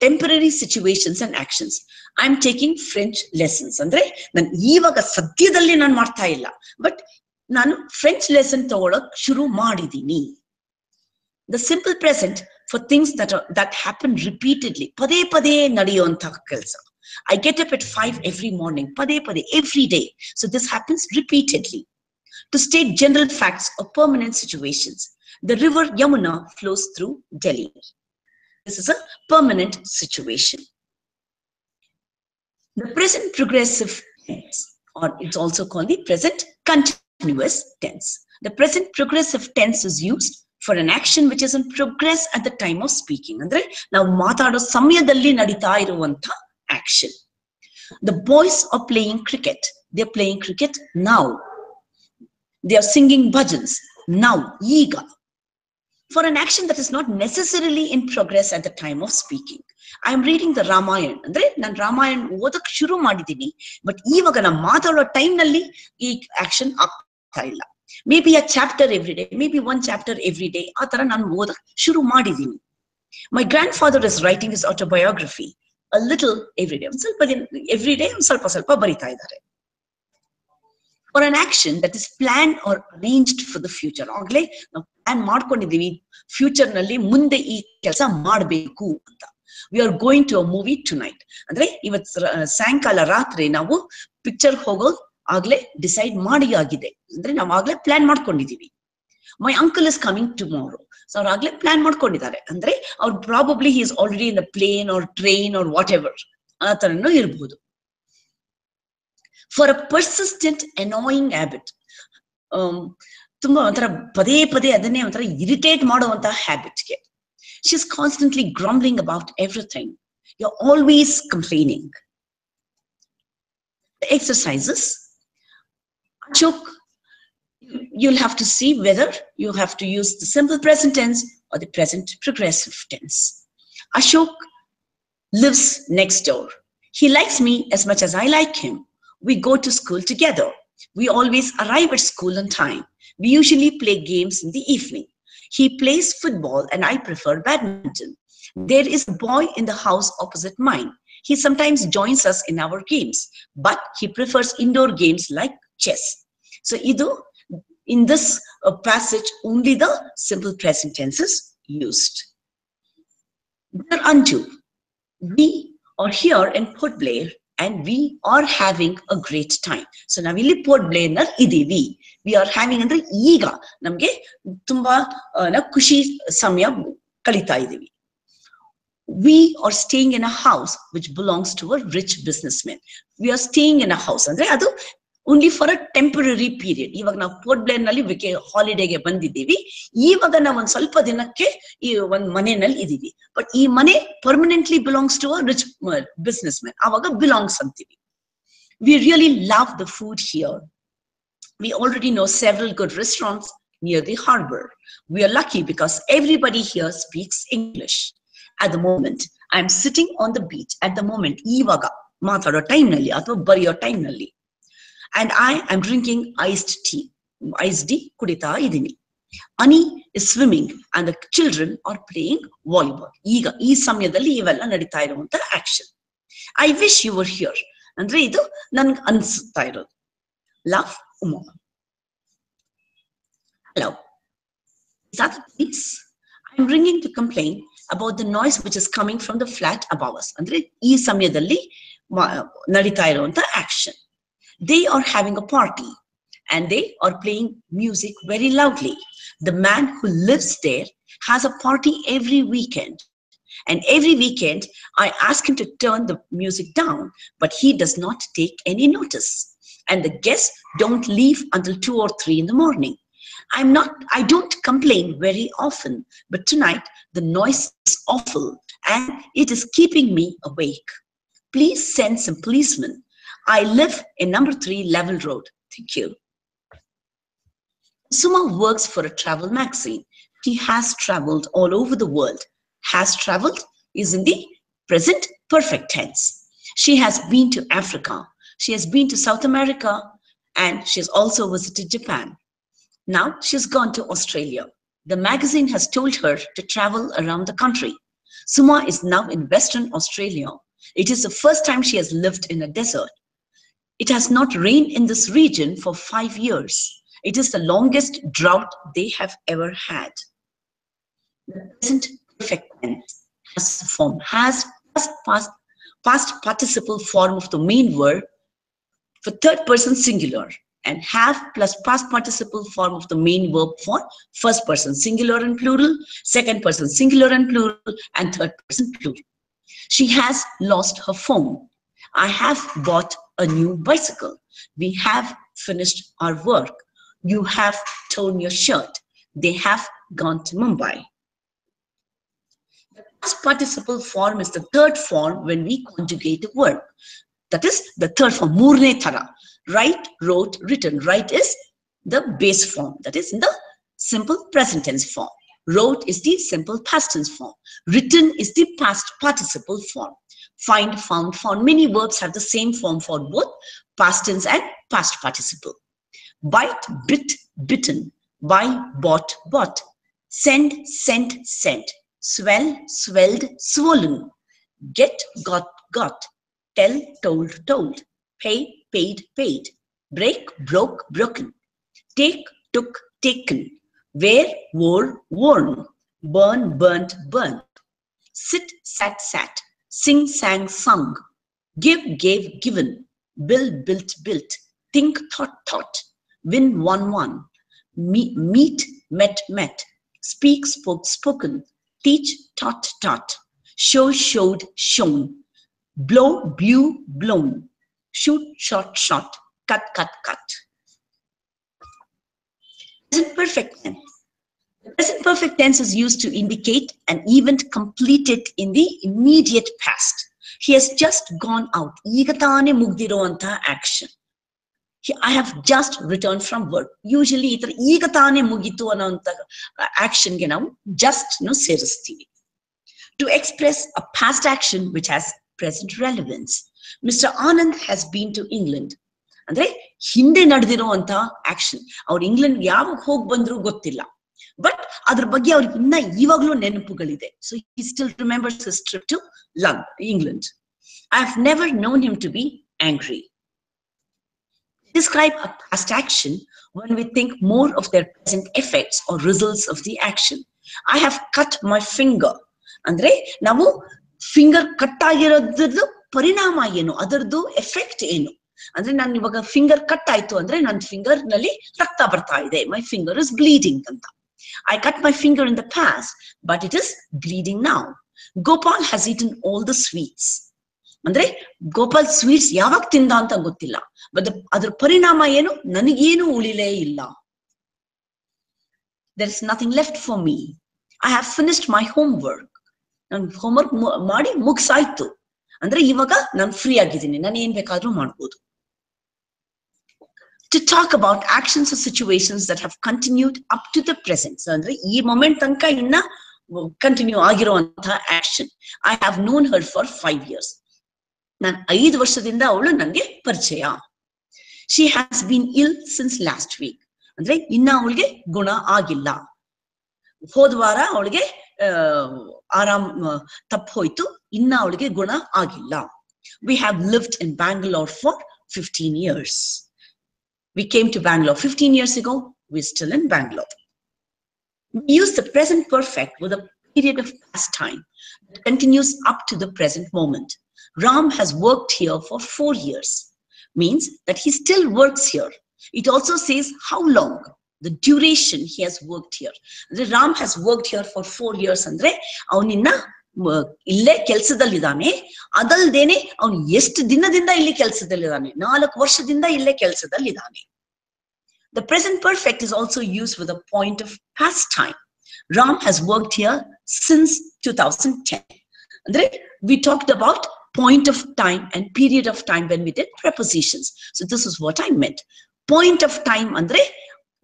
temporary situations and actions. I'm taking French lessons. Andre nan ivaga sadyadalli nan marta illa. But ನಾನು French lesson ತಗೊಳ್ಳೋಕೆ ಶುರು ಮಾಡಿದ್ದೀನಿ. The simple present for things that happen repeatedly. ಪದೇ ಪದೇ ನಡೆಯುವಂತಹ ಕೆಲಸ. I get up at 5 every morning. ಪದೇ ಪದೇ every day. So this happens repeatedly. To state general facts or permanent situations. The river Yamuna flows through Delhi. This is a permanent situation. The present progressive tense, or it's also called the present continuous tense. The present progressive tense is used for an action which is in progress at the time of speaking. Andre ನಾವು ಮಾತಾಡೋ ಸಮಯದಲ್ಲಿ ನಡೀತಾ ಇರುವಂತ action. The boys are playing cricket. They are playing cricket now. They are singing bhajans now. ಈಗ. For an action that is not necessarily in progress at the time of speaking. I am reading the Ramayana. Andre nan Ramayana ಓದಕ್ಕೆ ಶುರು ಮಾಡಿದ್ದೀನಿ. But ಇವಾಗ ನಾನು ಮಾತಾಡೋ time ನಲ್ಲಿ ಈ action ಆಗ್ತಾ ಇಲ್ಲ. Maybe a chapter every day, maybe one chapter every day. ಆ ತರ ನಾನು ಓದಕ್ಕೆ ಶುರು ಮಾಡಿದ್ದೀನಿ. My grandfather is writing his autobiography. A little every day. ಸ್ವಲ್ಪ every day ಸ್ವಲ್ಪ ಬರಿತಾ ಇದ್ದಾರೆ. For an action that is planned or arranged for the future. ಆಗಲೇ ನಾವು ಪ್ಲಾನ್ ಮಾಡ್ಕೊಂಡಿದ್ದೀವಿ ಫ್ಯೂಚರ್ ನಲ್ಲಿ ಮುಂದೆ ಈ ಕೆಲಸ ಮಾಡಬೇಕು ಅಂತ. We are going to a movie tonight. ಅಂದ್ರೆ ಇವತ್ತು ಸಾಯಂಕಾಲ ರಾತ್ರಿ ನಾವು ಪಿಕ್ಚರ್ ಹೋಗೋದು ಆಗ್ಲೇ ಡಿಸೈಡ್ ಮಾಡಿ ಆಗಿದೆ. ಅಂದ್ರೆ ನಾವು ಆಗ್ಲೇ plan ಮಾಡ್ಕೊಂಡಿದೀವಿ. My uncle is coming tomorrow. So ಅವ್ರು ಆಗ್ಲೇ ಪ್ಲಾನ್ ಮಾಡ್ಕೊಂಡಿದ್ದಾರೆ. ಅಂದ್ರೆ ಅವ್ರು probably he is already in a plane or train or whatever. ಆ ತರನೂ ಇರಬಹುದು. For a persistent annoying habit. ತುಂಬಾ ಒಂಥರ ಪದೇ ಪದೇ ಅದನ್ನೇ ಒಂಥರ ಇರಿಟೇಟ್ ಮಾಡುವಂತಹ ಹ್ಯಾಬಿಟ್ಗೆ. She's constantly grumbling about everything. You're always complaining. The exercises. Ashok, you'll have to see whether you have to use the simple present tense or the present progressive tense. Ashok lives next door. He likes me as much as I like him. We go to school together. We always arrive at school on time. We usually play games in the evening. He plays football and I prefer badminton. There is a boy in the house opposite mine. He sometimes joins us in our games, but he prefers indoor games like chess. So in this passage, only the simple present tense is used. Thereunto, we are here in Port Blair and we are having a great time. So navilli Port Blair nar idivi. We are having andre ಈಗ ನಮಗೆ ತುಂಬಾ ಖುಷಿ ಸಮಯ ಕಳೀತಾ ಇದ್ದೀವಿ. We are staying in a house which belongs to a rich businessman. We are staying in a house ಅಂದ್ರೆ ಅದು only for a temporary period. ಇವಾಗ ನಾವು ಪೋರ್ಟ್ ಬ್ಲೇರ್ ನಲ್ಲಿ ಹಾಲಿಡೇಗೆ ಬಂದಿದ್ದೀವಿ. ಇವಾಗ ನಾವು ಒಂದ್ ಸ್ವಲ್ಪ ದಿನಕ್ಕೆ ಈ ಒಂದ್ ಮನೆಯಲ್ಲಿ ಇದೀವಿ. ಬಟ್ ಈ ಮನೆ permanently belongs to a rich businessman. ಆವಾಗ ಬಿಲಾಂಗ್ಸ್ ಅಂತೀವಿ. We really love the food here. We already know several good restaurants near the harbor. We are lucky because everybody here speaks English. At the moment, I am sitting on the beach. At the moment, ivaga ಮಾತಾಡೋ time ನಲ್ಲಿ ಅಥವಾ ಬರೆಯೋ time ನಲ್ಲಿ, and I am drinking iced tea. Iced tea ಕುಡಿತಾ ಇದ್ದೀನಿ. Ani is swimming and the children are playing volleyball. ಈಗ ಈ ಸಮಯದಲ್ಲಿ ಇವೆಲ್ಲ ನಡೀತಾ ಇರುವಂತ action. I wish you were here. ಅಂದ್ರೆ ಇದು ನನ್ಗೆ ಅನ್ಸ್ತಾ ಇರೋದು. Love, Uma. Hello. Is that the police? I'm ringing to complain about the noise which is coming from the flat above us. ಅಂದ್ರೆ ಈ ಸಮಯದಲ್ಲಿ ನಡೀತಾ ಇರುವಂತ action. They are having a party and they are playing music very loudly. The man who lives there has a party every weekend. And every weekend I ask him to turn the music down, but he does not take any notice. And the guests don't leave until 2 or 3 in the morning. I don't complain very often, but tonight the noise is awful and it is keeping me awake. Please send some policemen. I live in number 3 Level Road. Thank you. Suma works for a travel magazine. She has traveled all over the world. Has traveled is in the present perfect tense. She has been to Africa. She has been to South America and she has also visited Japan. Now she has gone to Australia. The magazine has told her to travel around the country. Suma is now in Western Australia. It is the first time she has lived in a desert. It has not rained in this region for 5 years. It is the longest drought they have ever had. The present perfect tense has past participle form of the main verb for third person singular and have plus past participle form of the main verb for first person singular and plural, second person singular and plural, and third person plural. She has lost her phone. I have bought a new bicycle. We have finished our work. You have torn your shirt. They have gone to Mumbai. The past participle form is the third form when we conjugate a verb. That is the third form, murne thara. Write, wrote, written. Write is the base form. That is in the simple present tense form. Wrote is the simple past tense form. Written is the past participle form. Find, found, found. Many verbs have the same form for both past tense and past participle. Bite, bit, bitten. Buy, bought, bought. Send, sent, sent. Swell, swelled, swollen. Get, got, got. Tell, told, told. Pay, paid, paid. Break, broke, broken. Take, took, taken. Wear, wore, worn. Burn, burnt, burnt. Sit, sat, sat. Sing, sang, sung. Give, gave, given. Build, built, built. Think, thought, thought. Win, won, won. Meet, met, met. Speak, spoke, spoken. Teach, taught, taught. Show, showed, shown. Blow, blew, blown. Shoot, shot, shot. Cut, cut, cut. Present perfect tense. The present perfect tense is used to indicate an event completed in the immediate past. He has just gone out. ಈಗ ತಾನೇ ಮುಗ್ದಿರುವಂತಹ action. I have just returned from work. Usually ಈ ತರ ಈಗ ತಾನೇ ಮುಗಿತು ಅನ್ನೋಂಥ actionಗೆ ನಾವು just ಸೇರಿಸ್ತೀವಿ. To express a past action which has present relevance. Mr. Anand has been to England. ಅಂದ್ರೆ ಹಿಂದೆ ನಡೆದಿರುವಂತಹ ಆಕ್ಷನ್. ಅವ್ರು ಇಂಗ್ಲೆಂಡ್ ಯಾವಾಗ ಹೋಗಿ ಬಂದ್ರು ಗೊತ್ತಿಲ್ಲ. But ಅದರ ಬಗ್ಗೆ ಅವರಿಗೆ ಇನ್ನ ಇವಾಗಲೂ ನೆನಪುಗಳಿದೆ. So he still remembers his trip to England. I have never known him to be angry. Describe a past action when we think more of their present effects or results of the action. I have cut my finger. ಅಂದ್ರೆ ನಾವು finger cut ಆಗಿರೋದ್ರದ್ದು ಪರಿಣಾಮ ಏನು, ಅದರದ್ದು effect ಏನು. ಅಂದ್ರೆ ನಾನು ಇವಾಗ finger cut ಆಯ್ತು ಅಂದ್ರೆ ನನ್ನ ಫಿಂಗರ್ ನಲ್ಲಿ ರಕ್ತ ಬರ್ತಾ ಇದೆ, ಮೈ ಫಿಂಗರ್ ಇಸ್ ಬ್ಲೀಡಿಂಗ್ ಅಂತ. I cut my finger in the past, but it is bleeding now. Gopal has eaten all the sweets. ಅಂದ್ರೆ ಗೋಪಾಲ್ ಸ್ವೀಟ್ಸ್ ಯಾವಾಗ ತಿಂದ ಅಂತ ಗೊತ್ತಿಲ್ಲ, ಬಟ್ ಅದ್ರ ಪರಿಣಾಮ ಏನು, ನನಗೇನು ಉಳಿಲೇ ಇಲ್ಲ. There is nothing left for me. I have finished my homework. ನಾನು ಹೋಮ್ವರ್ಕ್ ಮಾಡಿ ಮುಗಿಸಾಯ್ತು ಅಂದ್ರೆ ಇವಾಗ ನಾನು ಫ್ರೀ ಆಗಿದ್ದೀನಿ, ನಾನು ಏನ್ ಬೇಕಾದ್ರೂ ಮಾಡ್ಬೋದು. To talk about actions or situations that have continued up to the present. So ಅಂದ್ರೆ ಈ ಮೊಮೆಂಟ್ ತನಕ ಇನ್ನ ಕಂಟಿನ್ಯೂ ಆಗಿರುವಂತಹ action. I have known her for 5 years. ನಾನು 5 ವರ್ಷದಿಂದ ಅವಳು ನನಗೆ ಪರಿಚಯ. She has been ill since last week. ಅಂದ್ರೆ ಇನ್ನ ಅವಳಿಗೆ ಗುಣ ಆಗಿಲ್ಲ. ಹೋದ ವಾರ ಅವಳಿಗೆ ಆರಾಮ್ ತಪ್ಪು ಹೋಯ್ತು, ಇನ್ನ ಅವಳಿಗೆ ಗುಣ ಆಗಿಲ್ಲ. We have lived in Bangalore for 15 years. We came to Bangalore 15 years ago. We're still in Bangalore. We use the present perfect with a period of past time that continues up to the present moment. Ram has worked here for 4 years. Means that he still works here. It also says how long, the duration he has worked here. Ram has worked here for 4 years. Andre ಅವನಿನ್ನ ಇಲ್ಲೇ ಕೆಲಸದಲ್ಲಿದ್ದಾನೆ, ಅದಲ್ದೇನೆ ಅವನು ಎಷ್ಟು ದಿನದಿಂದ ಇಲ್ಲಿ ಕೆಲಸದಲ್ಲಿದ್ದಾನೆ, 4 ವರ್ಷದಿಂದ ಇಲ್ಲೇ ಕೆಲಸದಲ್ಲಿದ್ದಾನೆ. The present perfect is also used with a point of past time. Ram has worked here since 2010. Andre we talked about point of time and period of time when we did prepositions. So this is what I meant. Point of time andre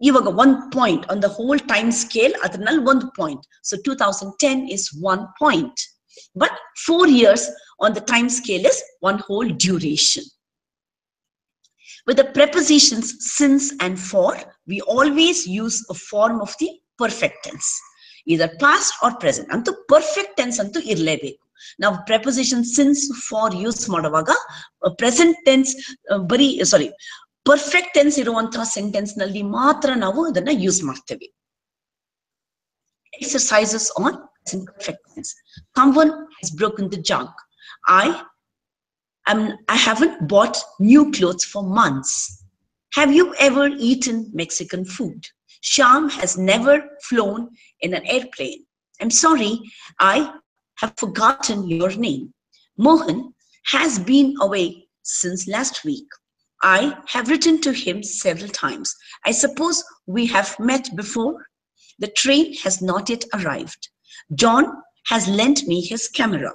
ಇವಾಗ 1 point on the whole time scale, ಅದರಲ್ಲಿ 1 point. So 2010 is 1 point. But 4 years on the time scale is 1 whole duration. With the prepositions since and for, we always use a form of the perfect tense, either past or present. Antu perfect tense antu irlebeku. Now preposition since for use ಮಾಡುವಾಗ present tense perfect tense ಇರುವಂತಹ sentence ನಲ್ಲಿ ಮಾತ್ರ ನಾವು ಅದನ್ನ use ಮಾಡ್ತೇವೆ. Exercises on perfect tense. Someone has broken the jug. I haven't bought new clothes for months. Have you ever eaten Mexican food? Shyam has never flown in an airplane. I'm sorry, I have forgotten your name. Mohan has been away since last week. I have written to him several times. I suppose we have met before. The train has not yet arrived. John has lent me his camera.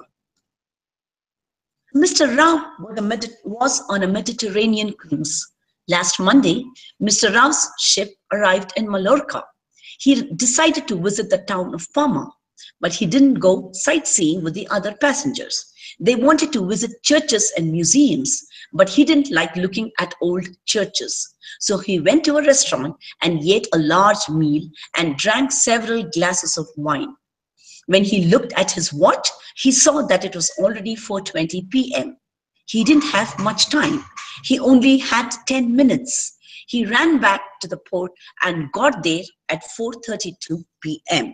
Mr. Rao was on a Mediterranean cruise. Last Monday, Mr. Rao's ship arrived in Mallorca. He decided to visit the town of Palma, but he didn't go sightseeing with the other passengers. They wanted to visit churches and museums, but he didn't like looking at old churches. So he went to a restaurant and ate a large meal and drank several glasses of wine. When he looked at his watch, he saw that it was already 4:20 p.m. He didn't have much time. He only had 10 minutes. He ran back to the port and got there at 4:32 p.m.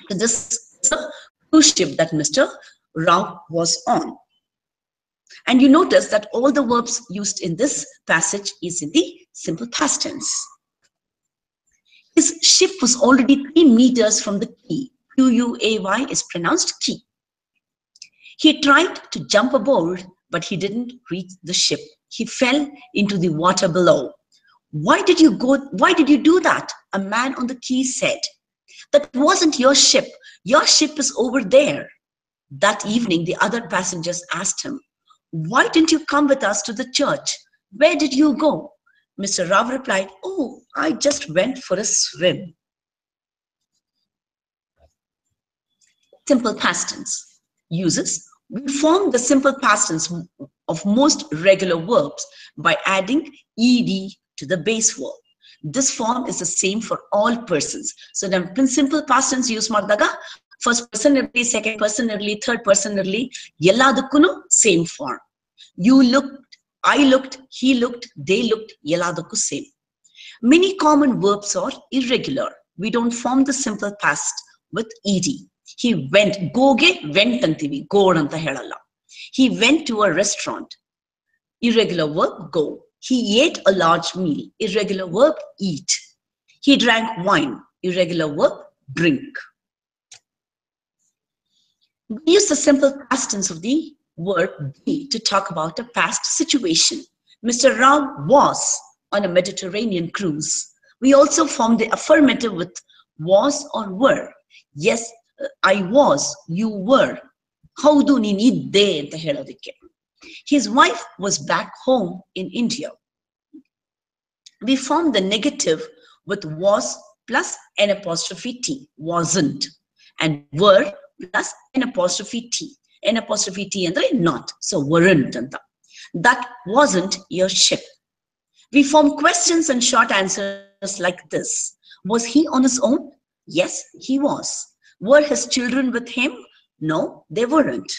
So this is a cruise ship that Mr. Rao was on. And you notice that all the verbs used in this passage is in the simple past tense. His ship was already 3 meters from the quay. Q-U-A-Y is pronounced quay. He tried to jump aboard, but he didn't reach the ship. He fell into the water below. Why did you do that? A man on the quay said. That wasn't your ship. Your ship is over there. That evening, the other passengers asked him, why didn't you come with us to the church? Where did you go? Mr. Rao replied, oh, I just went for a swim. Simple past tense uses. We form the simple past tense of most regular verbs by adding ed to the base verb. This form is the same for all persons. So the simple past tense use ಮಾಡಿದಾಗ first person ಇರಲಿ, second person ಇರಲಿ, third person ಇರಲಿ, ಎಲ್ಲದಕ್ಕೂ same form. You looked, I looked, he looked, they looked, ಎಲ್ಲದಕ್ಕೂ same. Many common verbs are irregular. We don't form the simple past with ed. He went, goge went ಅಂತೀವಿ, go ಅಂತ ಹೇಳಲ್ಲ. He went to a restaurant. Irregular verb go. He ate a large meal. Irregular verb eat. He drank wine. Irregular verb drink. We use the simple past tense of the word be to talk about a past situation. Mr. Rao was on a Mediterranean cruise. We also form the affirmative with was or were. Yes, I was, you were. Haudu ನೀನ್ ಇದ್ದೆ ಅಂತ ಹೇಳೋದಕ್ಕೆ. His wife was back home in India. We form the negative with was plus n apostrophe t, wasn't, and were plus n apostrophe t. N apostrophe t andre not, so weren't anta. That wasn't your ship. We form questions and short answers like this. Was he on his own? Yes, he was. Were his children with him? No, they weren't.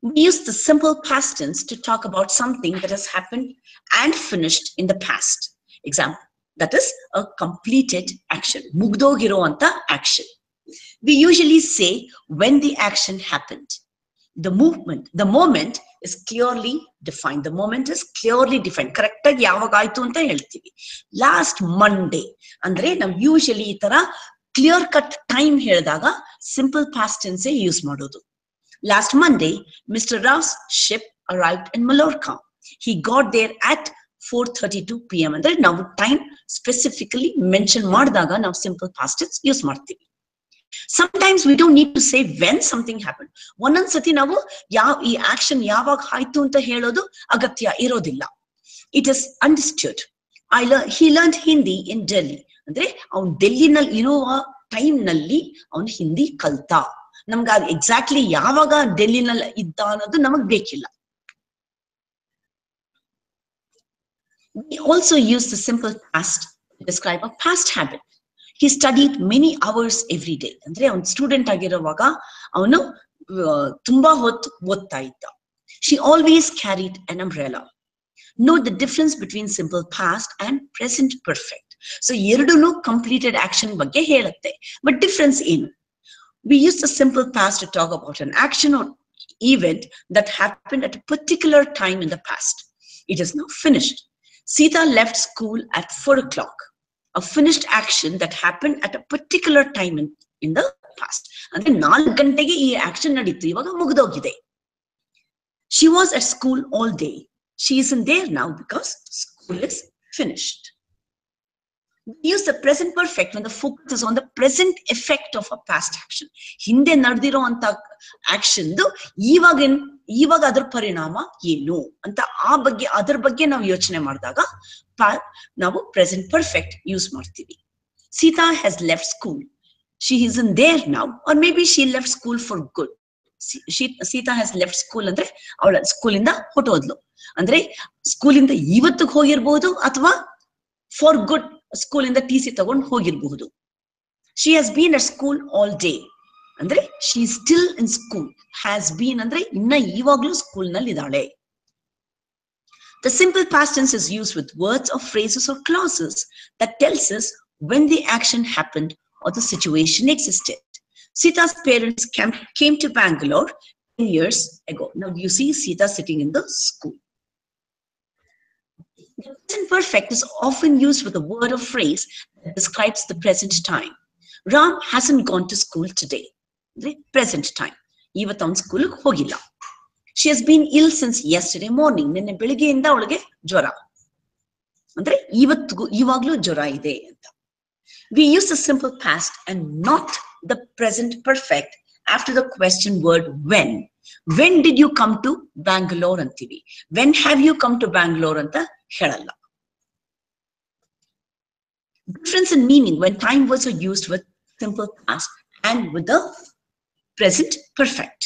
We use the simple past tense to talk about something that has happened and finished in the past. Example, that is a completed action. Mugdogiro anta action. We usually say when the action happened. The moment is clearly defined. The moment is clearly defined. Correct agi yavagaitu anta heltivi. Last Monday andre ನಾವು usually ಈ ತರ clear cut time ಹೇಳಿದಾಗ simple past tense use ಮಾಡೋದು. Last Monday, Mr. Rao's ship arrived in Mallorca. He got there at 4:32 p.m. ಅಂದ್ರೆ ನಾವು time specifically mention ಮಾಡಿದಾಗ ನಾವು simple past tense use ಮಾಡ್ತೀವಿ. Sometimes we don't need to say when something happened. ಒಂದೊಂದು ಸತಿ ನಾವು ಈ action ಯಾವಾಗ ಆಯ್ತು ಅಂತ ಹೇಳೋದು ಅಗತ್ಯ ಇರೋದಿಲ್ಲ. It is understood. He learned Hindi in Delhi. ಅಂದ್ರೆ ಅವನು ಡೆಲ್ಲಿನಲ್ಲಿ ಇರುವ ಟೈಮ್ ನಲ್ಲಿ ಅವನು ಹಿಂದಿ ಕಲ್ತ. ನಮ್ಗೆ ಅದು ಎಕ್ಸಾಕ್ಟ್ಲಿ ಯಾವಾಗ ಡೆಲ್ಲಿನಲ್ಲಿ ಇದ್ದ ಅನ್ನೋದು ನಮಗ್ ಬೇಕಿಲ್ಲ. We also use the simple past to describe a past habit. He studied many hours every day. ಅಂದ್ರೆ ಅವನು ಸ್ಟೂಡೆಂಟ್ ಆಗಿರುವಾಗ ಅವನು ತುಂಬಾ ಹೊತ್ತು ಓದ್ತಾ ಇದ್ದ. She always carried an umbrella. Note the difference between simple past and present perfect. So ಎರಡೂನು completed action ಬಗ್ಗೆ ಹೇಳುತ್ತೆ. But difference ಏನು? We use the simple past to talk about an action or event that happened at a particular time in the past. It is now finished. Sita left school at 4 o'clock. A finished action that happened at a particular time in the past. ಅಂದ್ರೆ 4 ಗಂಟೆಗೆ ಈ action ನಡೀತು, ಇವಾಗ ಮುಗಿದೋಗಿದೆ. She was at school all day. She isn't there now because school is finished. We use the present perfect when the focus is on the present effect of a past action. ಹಿಂದೆ ನಡೆದಿರೋ ಅಂತ action ಇವಾಗ ಅದರ ಪರಿಣಾಮ ಏನು ಅಂತ ಅದರ ಬಗ್ಗೆ ನಾವು ಯೋಚನೆ ಮಾಡಿದಾಗ ನಾವು present perfect ಯೂಸ್ ಮಾಡ್ತೀವಿ. Sita has left school. She isn't there now, or maybe she left school for good. Sita has left school ಅಂದ್ರೆ ಅವಳ ಸ್ಕೂಲಿಂದ ಹೊರಟೋದ್ಲು. ಅಂದ್ರೆ ಸ್ಕೂಲಿಂದ ಇವತ್ತಿಗೆ ಹೋಗಿರ್ಬಹುದು ಅಥವಾ ಫಾರ್ ಗುಡ್ ಸ್ಕೂಲಿಂದ ಟಿ.ಸಿ ತಗೊಂಡು ಹೋಗಿರಬಹುದು. She has been at school all day. ಅಂದ್ರೆ she is still in school. Has been ಅಂದ್ರೆ ಇನ್ನ ಇವಾಗ್ಲೂ ಸ್ಕೂಲ್ ನಲ್ಲಿ ಇದ್ದಾಳೆ. The simple past tense is used with words or phrases or clauses that tells us when the action happened or the situation existed. Sita's parents came to Bangalore 10 years ago. Now you see Sita sitting in the school. The present perfect is often used with a word or phrase that describes the present time. Ram hasn't gone to school today. The present time. Ivattu avanu school ಗೆ ಹೋಗಿಲ್ಲ. She has been ill since yesterday morning. ನಿನ್ನೆ ಬೆಳಿಗ್ಗೆಯಿಂದ ಅವಳಿಗೆ ಜ್ವರ. ಅಂದ್ರೆ ಇವಾಗ್ಲೂ ಜ್ವರ ಇದೆ ಅಂತ. We use the simple past and not the present perfect after the question word when. When did you come to Bangalore antivi? When have you come to Bangalore anta helalla. Difference in meaning when time words are used with simple past and with the present perfect.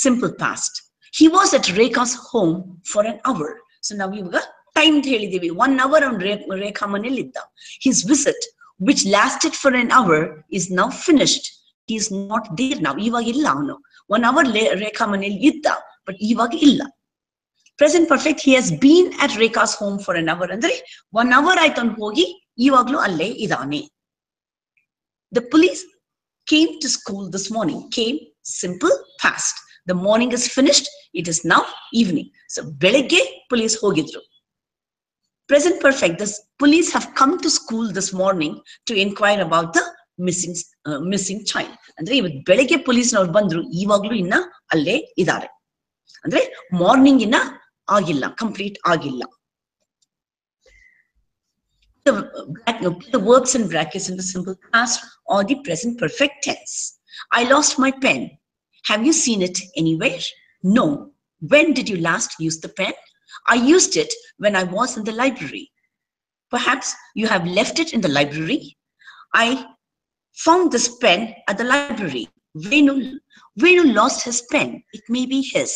Simple past. He was at Rekha's home for an hour. So now we got time ಅಂತ ಹೇಳಿದೀವಿ. 1 hour ಅವ್ನು ರೇಖಾ ಮನೇಲಿ ಇದ್ದ. His visit, which lasted for an hour, is now finished. He is not there now. ಇವಾಗ ಇಲ್ಲ ಅವನು. 1 hour ರೇಖಾ ಮನೇಲಿ ಇದ್ದ, but ಇವಾಗ ಇಲ್ಲ. Present perfect, he has been at Rekha's home for an hour. ಅಂದ್ರೆ 1 hour ಆಯ್ತು ಅವ್ನು ಹೋಗಿ, ಇವಾಗ್ಲೂ ಅಲ್ಲೇ ಇದಾನೆ. The police came to school this morning. Came, simple, past. The morning is finished. It is now evening. So ಬೆಳಗ್ಗೆ police ಹೋಗಿದ್ರು. Present perfect, the police have come to school this morning to inquire about the missing child. ಅಂದ್ರೆ ಇವತ್ತು ಬೆಳಗ್ಗೆ ಪೊಲೀಸ್ನವ್ರು ಬಂದ್ರು, ಇವಾಗ್ಲೂ ಇನ್ನ ಅಲ್ಲೇ ಇದ್ದಾರೆ. ಅಂದ್ರೆ ಮಾರ್ನಿಂಗ್ ಇನ್ನ ಆಗಿಲ್ಲ, ಕಂಪ್ಲೀಟ್ ಆಗಿಲ್ಲ. The verbs and brackets in the simple past or the present perfect tense. I lost my pen. Have you seen it anywhere? No. When did you last use the pen? I used it when I was in the library. Perhaps you have left it in the library. I found this pen at the library. Venu lost his pen. It may be his.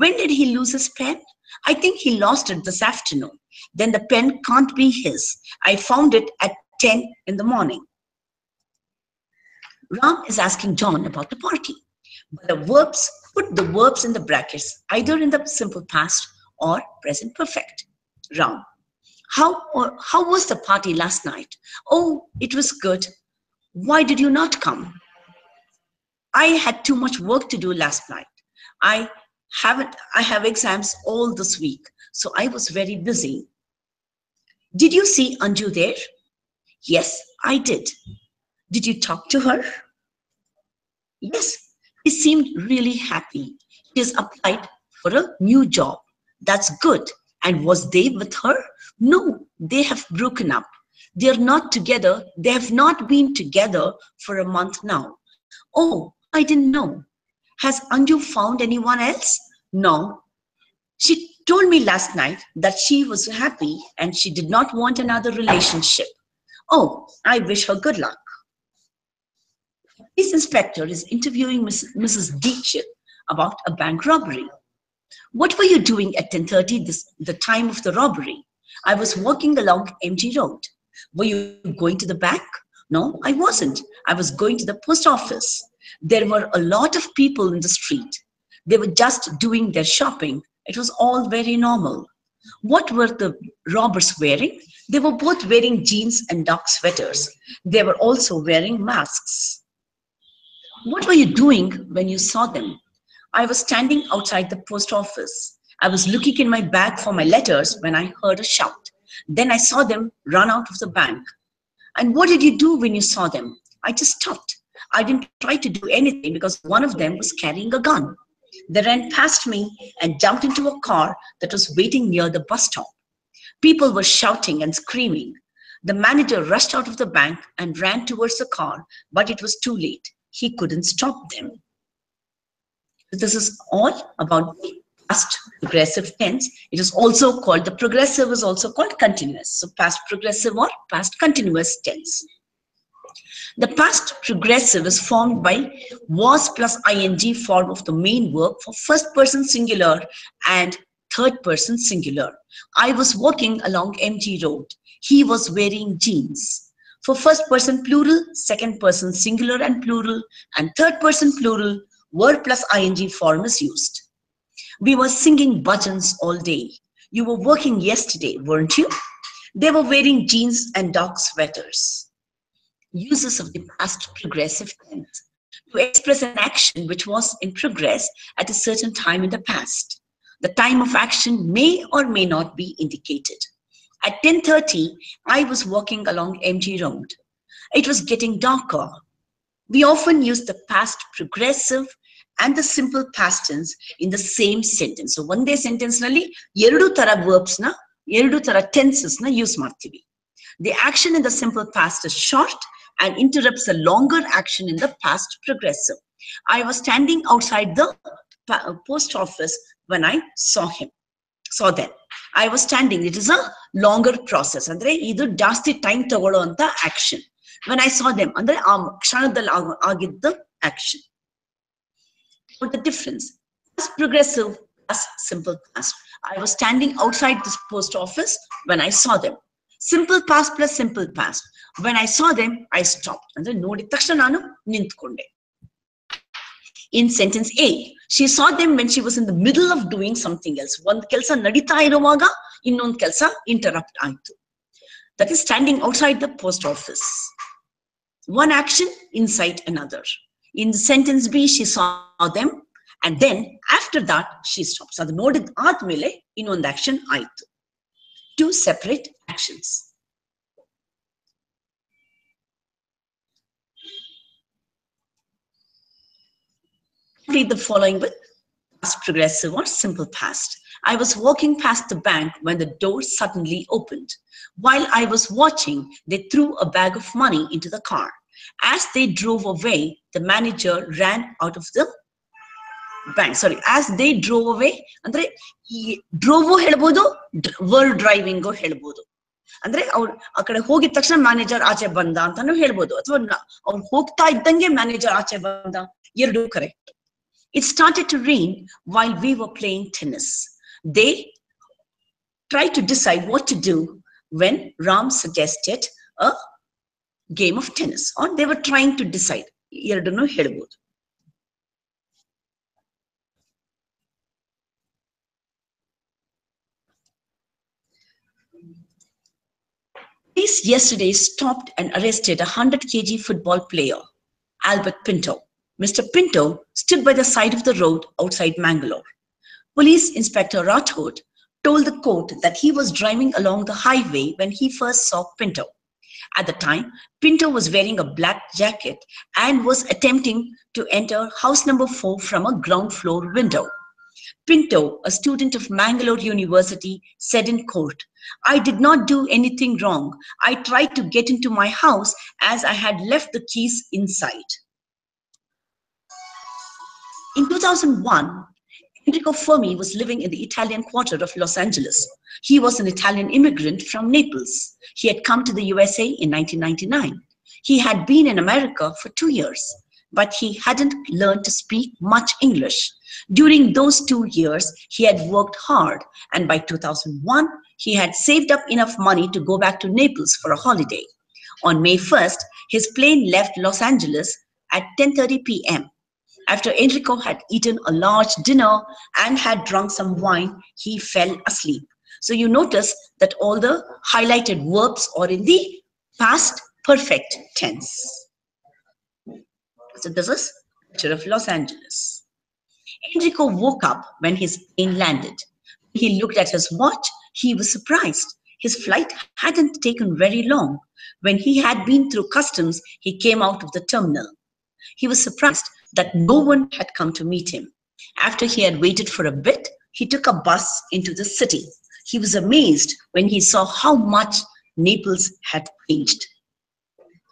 When did he lose his pen? I think he lost it this afternoon. Then the pen can't be his. I found it at 10 in the morning. Ram is asking John about the party. But the verbs, put the verbs in the brackets, either in the simple past or present perfect. Ram, how was the party last night? Oh, it was good. Why did you not come? I had too much work to do last night. I have exams all this week, so I was very busy. Did you see Anju there? Yes, I did. Did you talk to her? Yes, he seemed really happy. He has applied for a new job. That's good. And was they with her? No, they have broken up. They are not together. They have not been together for a month now. Oh, I didn't know. Has Anju found anyone else? No. She told me last night that she was happy and she did not want another relationship. Oh, I wish her good luck. The police inspector is interviewing Mrs. Dixit about a bank robbery. What were you doing at 10:30, the time of the robbery? I was walking along MG Road. Were you going to the bank? No, I wasn't. I was going to the post office. There were a lot of people in the street. They were just doing their shopping. It was all very normal. What were the robbers wearing? They were both wearing jeans and dark sweaters. They were also wearing masks. What were you doing when you saw them? I was standing outside the post office. I was looking in my bag for my letters when I heard a shout. Then I saw them run out of the bank. And what did you do when you saw them? I just stopped. I didn't try to do anything because one of them was carrying a gun. They ran past me and jumped into a car that was waiting near the bus stop. People were shouting and screaming. The manager rushed out of the bank and ran towards the car, but it was too late. He couldn't stop them. This is all about the past progressive tense. It is also called, the progressive is also called continuous. So past progressive or past continuous tense. The past progressive is formed by was plus ing form of the main verb for first person singular and third person singular. I was walking along MG Road. He was wearing jeans. For first person plural, second person singular and plural, and third person plural, word plus ing form is used. We were singing bhajans all day. You were working yesterday, weren't you? They were wearing jeans and dark sweaters. Uses of the past progressive tense to express an action which was in progress at a certain time in the past. The time of action may or may not be indicated. At 10:30, I was walking along MG Road. It was getting darker. We often use the past progressive and the simple past tense in the same sentence. So one day sentence nalli ಎರಡು ತರ verbs na, ಎರಡು ತರ tenses na use ಮಾಡ್ತೀವಿ. The action in the simple past is short and interrupts the longer action in the past progressive. I was standing outside the post office when I saw them. I was standing. It is a longer process. Andre idu ಜಾಸ್ತಿ time ತಗೊಳ್ಳೋಂತ action. When I saw them, andre ಆ ಕ್ಷಣದಲ್ಲಿ ಆಗಿದ್ದ action. What the difference? Past progressive, past simple past. I was standing outside this post office when I saw them. Simple past plus simple past. When I saw them, I stopped. ಅಂದ್ರೆ ನೋಡಿದ ತಕ್ಷಣ ನಾನು ನಿಂತ್ಕೊಂಡೆ. In sentence A, she saw them when she was in the middle of doing something else. ಒಂದ್ ಕೆಲಸ ನಡೀತಾ ಇರುವಾಗ ಇನ್ನೊಂದು ಕೆಲಸ interrupt ಆಯ್ತು. That is standing outside the post office. One action inside another. In the sentence B, she saw them and then after that she stops. ಅದು ನೋಡಿದ ಆದ್ಮೇಲೆ ಇನ್ನೊಂದು action ಆಯ್ತು. Two separate actions. Read the following with past progressive or simple past. I was walking past the bank when the door suddenly opened. While I was watching, they threw a bag of money into the car. As they drove away, the manager ran out of the bank. Sorry, as they drove away, andre drove helbodu, were driving go helbodu. ಅಂದ್ರೆ ಅವ್ರು ಆ ಕಡೆ ಹೋಗಿದ ತಕ್ಷಣ manager ಆಚೆ ಬಂದ ಅಂತಾನು ಹೇಳ್ಬೋದು, ಅಥವಾ ಅವ್ರು ಹೋಗ್ತಾ ಇದ್ದಂಗೆ ಮ್ಯಾನೇಜರ್ ಆಚೆ ಬಂದ, ಎರಡು correct. It started to rain while we were playing tennis. They tried to decide what to do when Ram suggested a game of tennis, or they were trying to decide. ಎರಡನ್ನೂ ಹೇಳ್ಬೋದು. Police yesterday stopped and arrested a 100 kg football player, Albert Pinto. Mr. Pinto stood by the side of the road outside Mangalore. Police Inspector Rathod told the court that he was driving along the highway when he first saw Pinto. At the time, Pinto was wearing a black jacket and was attempting to enter house number 4 from a ground floor window. Pinto, a student of Mangalore University, said in court, "I did not do anything wrong. I tried to get into my house as I had left the keys inside." In 2001, Enrico Fermi was living in the Italian quarter of Los Angeles. He was an Italian immigrant from Naples. He had come to the USA in 1999. He had been in America for 2 years, but he hadn't learned to speak much English. During those 2 years, he had worked hard, and by 2001, he had saved up enough money to go back to Naples for a holiday. On May 1st, his plane left Los Angeles at 10:30 p.m. After Enrico had eaten a large dinner and had drunk some wine, he fell asleep. So you notice that all the highlighted verbs are in the past perfect tense. So this is a picture of Los Angeles. Enrico woke up when his plane landed. He looked at his watch. He was surprised. His flight hadn't taken very long. When he had been through customs, he came out of the terminal. He was surprised that no one had come to meet him. After he had waited for a bit, he took a bus into the city. He was amazed when he saw how much Naples had changed.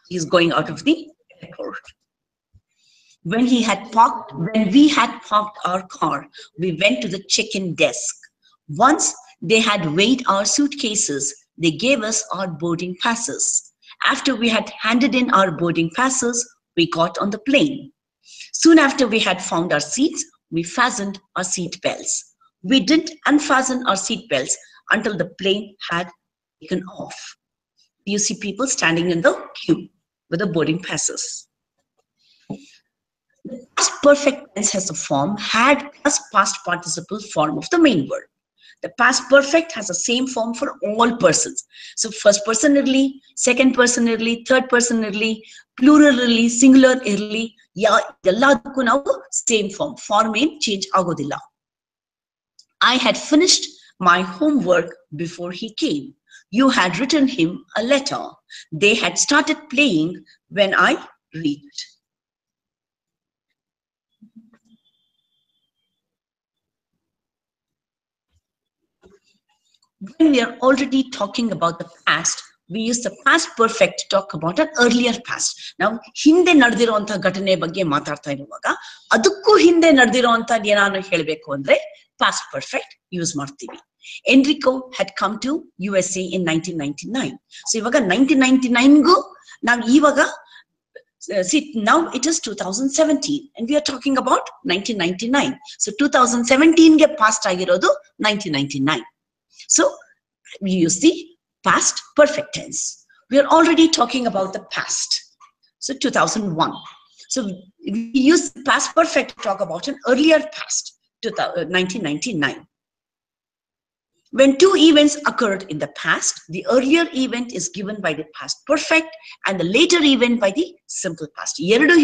He is going out of the airport. When we had parked our car, we went to the check-in desk. Once they had weighed our suitcases, they gave us our boarding passes. After we had handed in our boarding passes, we got on the plane. Soon after we had found our seats, we fastened our seat belts. We didn't unfasten our seat belts until the plane had taken off. You see people standing in the queue with the boarding passes. The past perfect tense has a form had plus past participle form of the main word. The past perfect has the same form for all persons. So first person irli, second person irli, third person irli, plural irli, singular irli, ಎಲ್ಲದಕ್ಕೂ ನಾವು same form. Form ಏನ್ change ಆಗೋದಿಲ್ಲ. I had finished my homework before he came. You had written him a letter. They had started playing when I reached. When we are already talking about the past, we use the past perfect to talk about an earlier past. Now, ಹಿಂದೆ ನಡೆದಿರುವಂತ ಘಟನೆ ಬಗ್ಗೆ ಮಾತಾಡ್ತಾ ಇರುವಾಗ ಅದಕ್ಕೂ ಹಿಂದೆ ನಡೆದಿರುವಂತ ಏನಾದ್ರು ಹೇಳಬೇಕು ಅಂದ್ರೆ past perfect ಯೂಸ್ ಮಾಡ್ತೀವಿ. Enrico had come to USA in 1999. So ಇವಾಗ 1999ಗೂ ನಾವು ಇವಾಗ See, now it is 2017 and we are talking about 1999. So 2017 ge past agirodu 1999. So we use the past perfect tense. We are already talking about the past. So 2001. So we use past perfect to talk about an earlier past, 1999. When two events occurred in the past, the earlier event is given by the past perfect and the later event by the simple past. ಎರಡು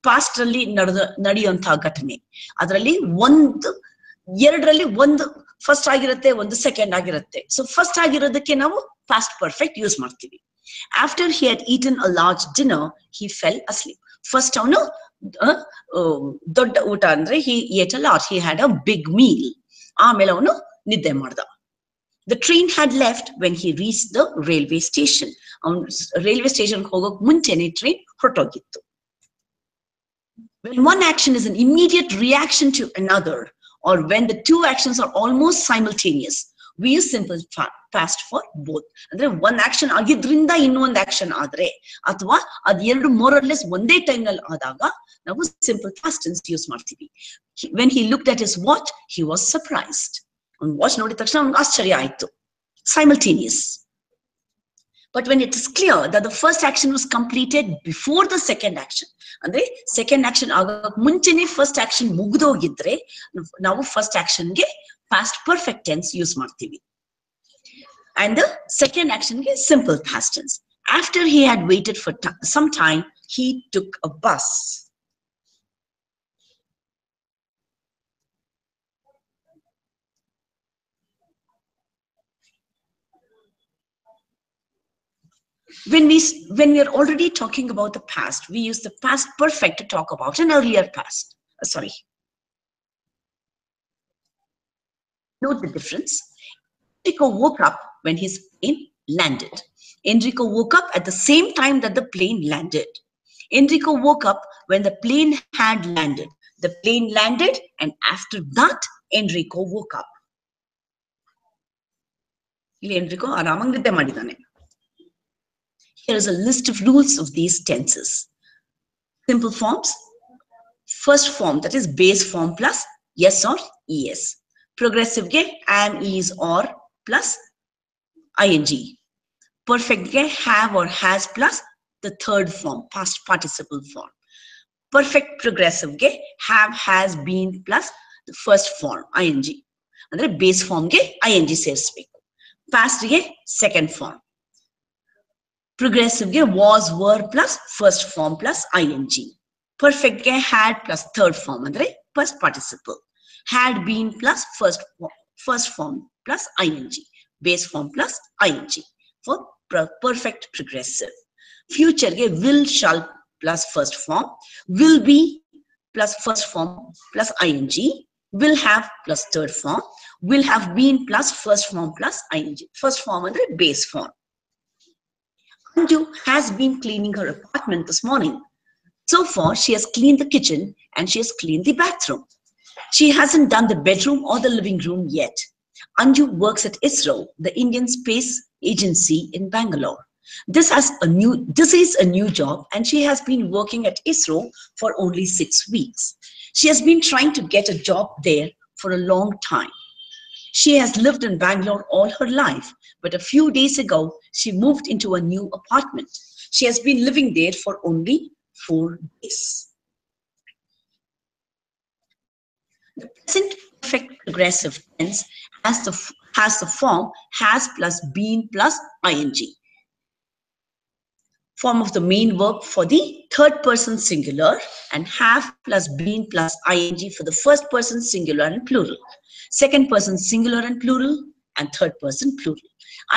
past ಅಲ್ಲಿ ನಡೆಯುವಂತಹ ಘಟನೆ. ಅದರಲ್ಲಿ ಎರಡರಲ್ಲಿ ಒಂದು first ಆಗಿರುತ್ತೆ, ಒಂದು second ಆಗಿರುತ್ತೆ. ಸೊ ಫಸ್ಟ್ ಆಗಿರೋದಕ್ಕೆ ನಾವು past perfect ಯೂಸ್ ಮಾಡ್ತೀವಿ. After he had eaten a large dinner, he fell asleep. First ಅವನು ದೊಡ್ಡ ಊಟ ಅಂದ್ರೆ he ate a lot, he had a big meal. ಆಮೇಲೆ ಅವನು ನಿದ್ದೆ ಮಾಡ್ದ. The train had left when he reached the railway station. Railway station ಹೋಗೋಕ್ ಮುಂಚೆನೆ train ಹೊರಟೋಗಿತ್ತು. When one action is an immediate reaction to another, or when the two actions are almost simultaneous, we use simple past for both. ಅಂದ್ರೆ one action ಆಗಿದ್ರಿಂದ ಇನ್ನೊಂದು action ಆದ್ರೆ ಅಥವಾ ಅದ್ ಎರಡು more or less ಒಂದೇ time ನಲ್ಲಿ ಆದಾಗ ನಾವು simple past tense ಯೂಸ್ ಮಾಡ್ತೀವಿ. When he looked at his watch, he was surprised. Watch ನೋಡಿದ ತಕ್ಷಣ ಅವನಿಗೆ ಆಶ್ಚರ್ಯ ಆಯ್ತು. Simultaneous. But when it is clear that the first action was completed before the second action, ಅಂದ್ರೆ second action ಆಗಕ್ಕೆ ಮುಂಚೆನೆ first action ಮುಗಿದೋಗಿದ್ರೆ ನಾವು first action ಗೆ past perfect tense ಯೂಸ್ ಮಾಡ್ತೀವಿ. And the second action ಗೆ simple past tense. After he had waited for some time, he took a bus. When we are already talking about the past, we use the past perfect to talk about an earlier past. Note the difference. Enrico woke up when his plane landed. Enrico woke up at the same time that the plane landed. Enrico woke up when the plane had landed. The plane landed and after that Enrico woke up. Enrico ಆರಾಮಾಗಿ ನಿದ್ದೆ ಮಾಡಿದಾನೆ. Here is a list of rules of these tenses. Simple forms. First form, that is base form plus yes or es. Progressive ge am, is, or plus ing. Perfect ge have or has plus the third form, past participle form. Perfect progressive ge have, has, been plus the first form, ing. Andre base form ge ing ಸೇರಿಸಬೇಕು. Past ge second form. Progressive ge was, were plus first form plus ing. Perfect ge had plus third form andre past participle. Had been plus first form plus ing. Base form plus ing for perfect progressive. Future ge will, shall plus first form. Will be plus first form plus ing. Will have plus third form. Will have been plus first form plus ing. First form andre base form. Anju has been cleaning her apartment this morning. So far, she has cleaned the kitchen and she has cleaned the bathroom. She hasn't done the bedroom or the living room yet. Anju works at ISRO, the Indian Space Agency in Bangalore. This is a new job and she has been working at ISRO for only 6 weeks. She has been trying to get a job there for a long time. She has lived in Bangalore all her life, but a few days ago, she moved into a new apartment. She has been living there for only 4 days. The present perfect progressive tense has the form has plus been plus ing. Form of the main verb for the third person singular and have plus been plus ing for the first person singular and plural. Second person singular and plural and third person plural.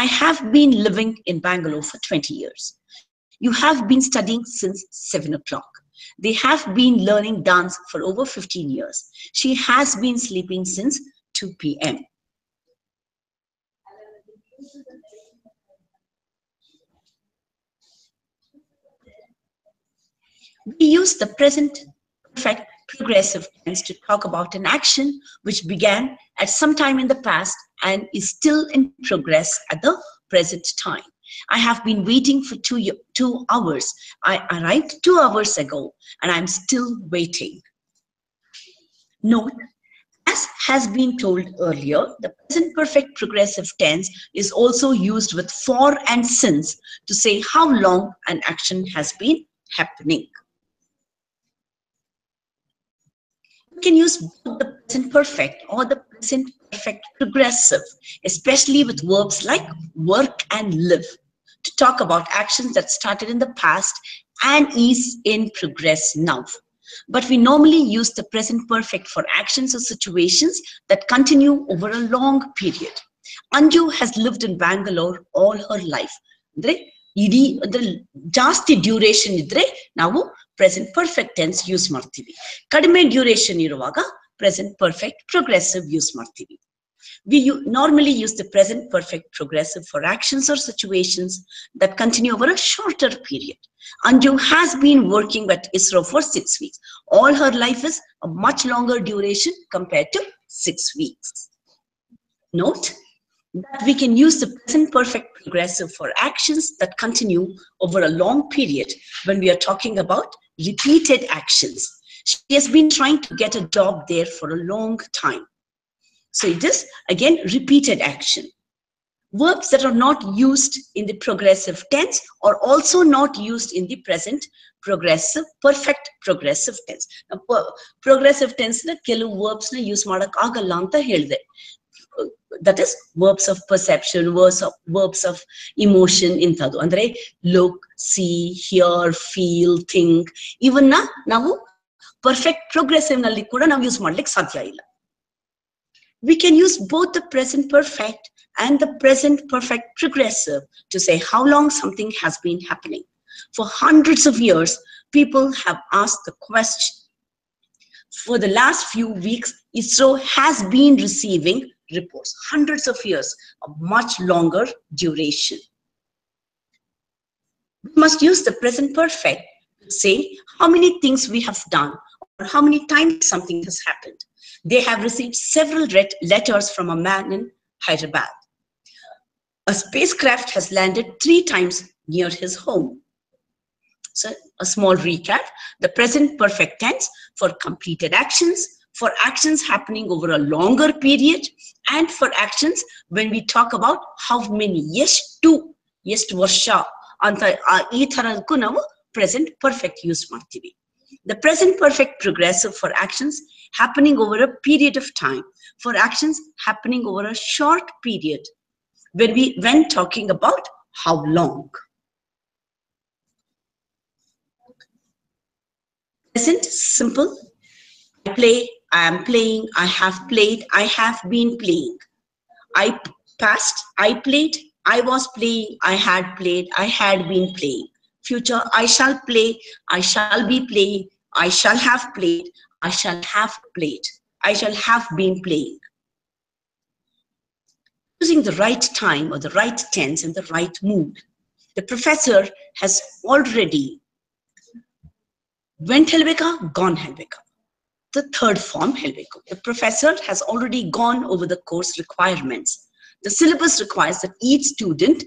I have been living in Bangalore for 20 years. You have been studying since 7 o'clock. They have been learning dance for over 15 years. She has been sleeping since 2 p.m. We use the present perfect progressive tense to talk about an action which began at some time in the past and is still in progress at the present time. I have been waiting for 2 hours. I arrived 2 hours ago and I'm still waiting. Note, as has been told earlier, the present perfect progressive tense is also used with for and since to say how long an action has been happening. You can use both the present perfect or the present perfect progressive, especially with verbs like work and live, to talk about actions that started in the past and is in progress now. But we normally use the present perfect for actions or situations that continue over a long period. Anju has lived in Bangalore all her life. ಇಡೀ ಅಂದ್ರೆ ಜಾಸ್ತಿ duration ಇದ್ರೆ ನಾವು present perfect tense use ಮಾಡ್ತೀವಿ. ಕಡಿಮೆ duration ಇರುವಾಗ present perfect progressive use ಮಾಡ್ತೀವಿ. We normally use the present perfect progressive for actions or situations that continue over a shorter period. Anju has been working at ISRO for 6 weeks. All her life is a much longer duration compared to 6 weeks. Note that we can use the present perfect progressive for actions that continue over a long period when we are talking about repeated actions. She has been trying to get a job there for a long time. So it is again repeated action. Verbs that are not used in the progressive tense are also not used in the present progressive, perfect progressive tense. Now, progressive tense na kelu verbs na use madak agalla anta helide. That is verbs of perception, verbs of emotion intadu. Andre look, see, hear, feel, think. Even na ನಾವು perfect progressive ನಲ್ಲಿ ಕೂಡ ನಾವು use ಮಾಡ್ಲಿಕ್ಕೆ ಸಾಧ್ಯ ಇಲ್ಲ. We can use both the present perfect and the present perfect progressive to say how long something has been happening. For hundreds of years, people have asked the question. For the last few weeks, ISRO has been receiving reports, hundreds of years, of much longer duration. We must use the present perfect to say how many things we have done or how many times something has happened. They have received several letters from a man in Hyderabad. A spacecraft has landed 3 times near his home. So a small recap, the present perfect tense for completed actions, for actions happening over a longer period, and for actions when we talk about how many ಎಷ್ಟು ವರ್ಷ ಅಂತ ಈ ತರದಕ್ಕೂ ನಾವು present perfect use ಮಾಡ್ತೀವಿ. The present perfect progressive for actions happening over a period of time, for actions happening over a short period, when talking about how long. Present simple. I play, I am playing, I have played, I have been playing. Past, I played, I was playing, I had played, I had been playing. Future, I shall play, I shall be playing, I shall have played, I shall have played, I shall have been playing. Using the right time or the right tense and the right mood. The professor has already went helbeka, gone helbeka. The third form helbeku. The professor has already gone over the course requirements. The syllabus requires that each student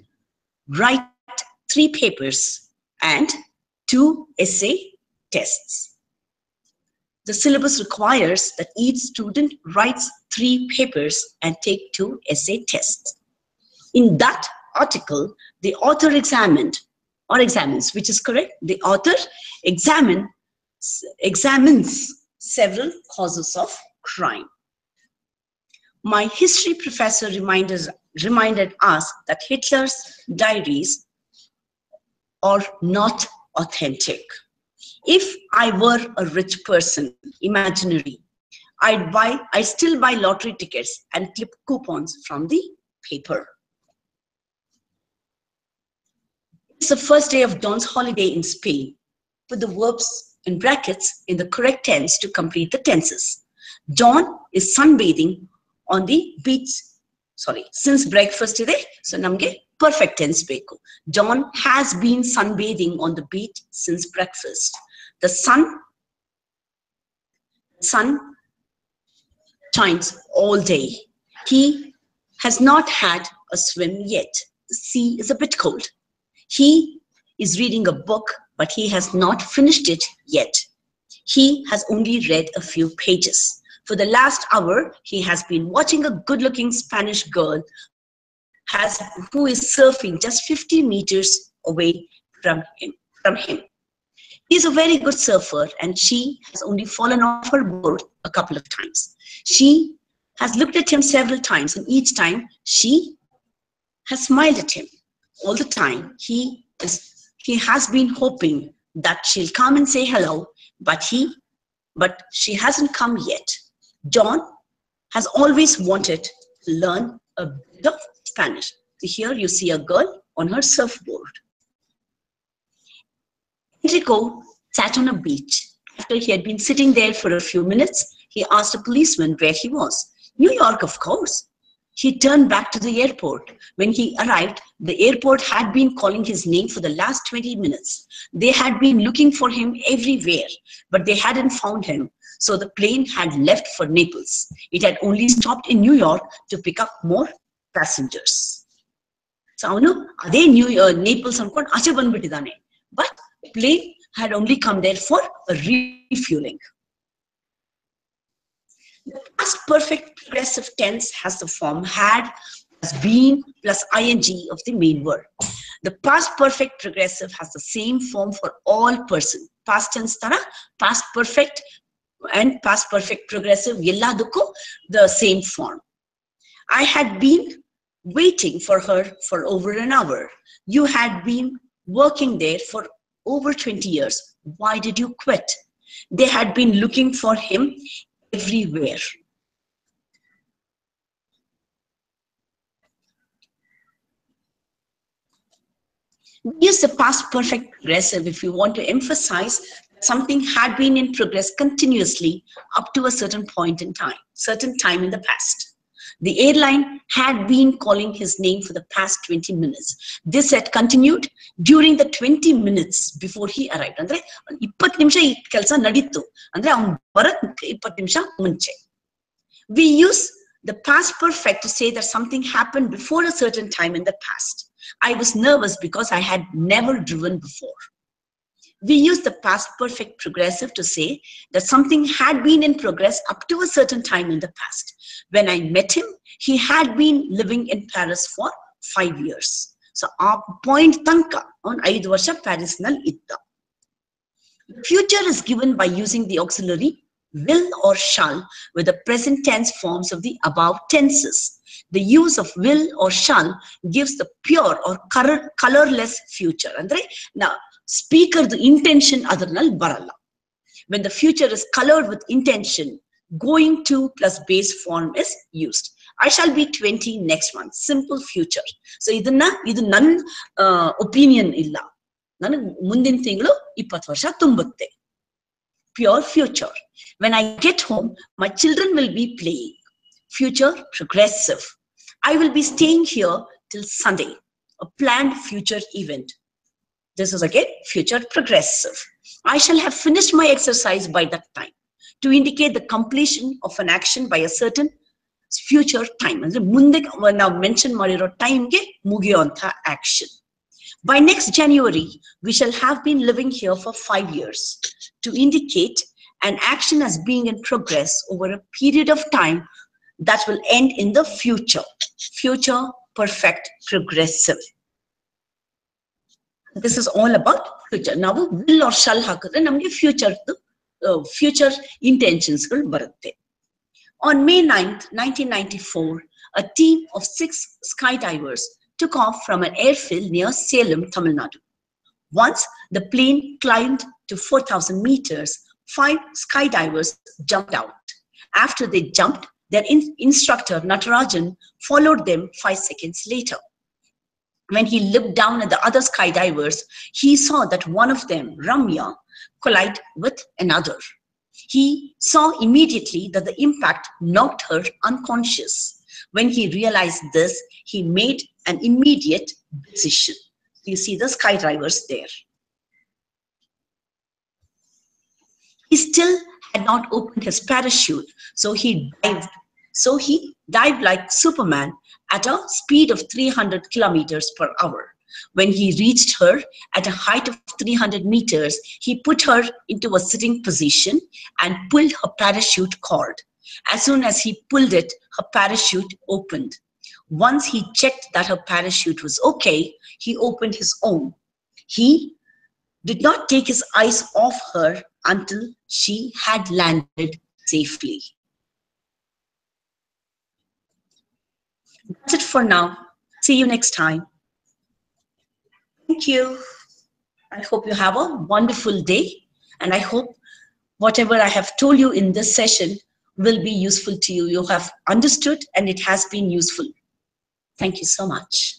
write 3 papers and 2 essay tests. The syllabus requires that each student writes 3 papers and take 2 essay tests. In that article, the author examines, which is correct, the author examines several causes of crime. My history professor reminded us that Hitler's diaries are not authentic. If I were a rich person, imaginary, I'd still buy lottery tickets and clip coupons from the paper. It's the first day of Don's holiday in Spain. Put the verbs in brackets in the correct tense to complete the tenses. John is sunbathing on the beach. Since breakfast today, so namge perfect tense beku. John has been sunbathing on the beach since breakfast. The sun shines all day. He has not had a swim yet. The sea is a bit cold. He is reading a book, but he has not finished it yet. He has only read a few pages. For the last hour, he has been watching a good-looking Spanish girl who is surfing just 50 meters away from him. He is a very good surfer, and she has only fallen off her board a couple of times. She has looked at him several times, and each time she has smiled at him. All the time, he has been hoping that she'll come and say hello, but she hasn't come yet. John has always wanted to learn a bit of Spanish. So here you see a girl on her surfboard. Enrico sat on a beach. After he had been sitting there for a few minutes, he asked a policeman where he was. New York, of course. He turned back to the airport. When he arrived, the airport had been calling his name for the last 20 minutes. They had been looking for him everywhere, but they hadn't found him. So the plane had left for Naples. It had only stopped in New York to pick up more passengers. So ade Naples ankondu ache bandibittidane. But plane had only come there for a refueling. The past perfect progressive tense has the form had plus been plus ing of the main verb. The past perfect progressive has the same form for all person. Past tense tara, past perfect and past perfect progressive elladukku the same form. I had been waiting for her for over an hour. You had been working there for over 20 years. Why did you quit? They had been looking for him everywhere. Use the past perfect progressive if you want to emphasize that something had been in progress continuously up to a certain point in time, certain time in the past. The airline had been calling his name for the past 20 minutes. This had continued during the 20 minutes before he arrived. Andre 20 ನಿಮಿಷ ಈ ಕೆಲಸ ನಡೀತು ಅಂದ್ರೆ ಅವನು ಬರಕ್ಕೆ 20 ನಿಮಿಷ ಮುಂಚೆ. We use the past perfect to say that something happened before a certain time in the past. I was nervous because I had never driven before. We use the past perfect progressive to say that something had been in progress up to a certain time in the past. When I met him, he had been living in Paris for 5 years. So, our point tanka on 5 varsha Paris nal itta. The future is given by using the auxiliary will or shall with the present tense forms of the above tenses. The use of will or shall gives the pure or colorless future. Andre now speaker the intention adarnal baralla. When the future is colored with intention, going to plus base form is used. I shall be 20 next month. Simple future. So idu nan opinion illa. Nanu mundin thingalo 20 varsha tumbutte. Pure future. When I get home, my children will be playing. Future progressive. I will be staying here till Sunday. A planned future event. This is again future progressive. I shall have finished my exercise by that time. To indicate the completion of an action by a certain future time. Andre munde now mention madiro time ge mugiyonta action. By next January, we shall have been living here for 5 years. To indicate an action as being in progress over a period of time that will end in the future. Future perfect progressive. This is all about future. Now, will or shall hakadre namge future intentions gal barutte. On May 9th, 1994, a team of 6 skydivers took off from an airfield near Salem, Tamil Nadu. Once the plane climbed to 4,000 meters, 5 skydivers jumped out. After they jumped, their instructor Natarajan followed them 5 seconds later. When he looked down at the other skydivers, he saw that one of them, Ramya, collided with another. He saw immediately that the impact knocked her unconscious. When he realized this, he made an immediate decision. You see the skydivers there. He still had not opened his parachute, so he dived like Superman at a speed of 300 kilometers per hour. When he reached her at a height of 300 meters, he put her into a sitting position and pulled her parachute cord. As soon as he pulled it, her parachute opened. Once he checked that her parachute was okay, he opened his own. He did not take his eyes off her until she had landed safely. That's it for now. See you next time. Thank you. I hope you have a wonderful day, and I hope whatever I have told you in this session will be useful to you. You have understood and it has been useful. Thank you so much.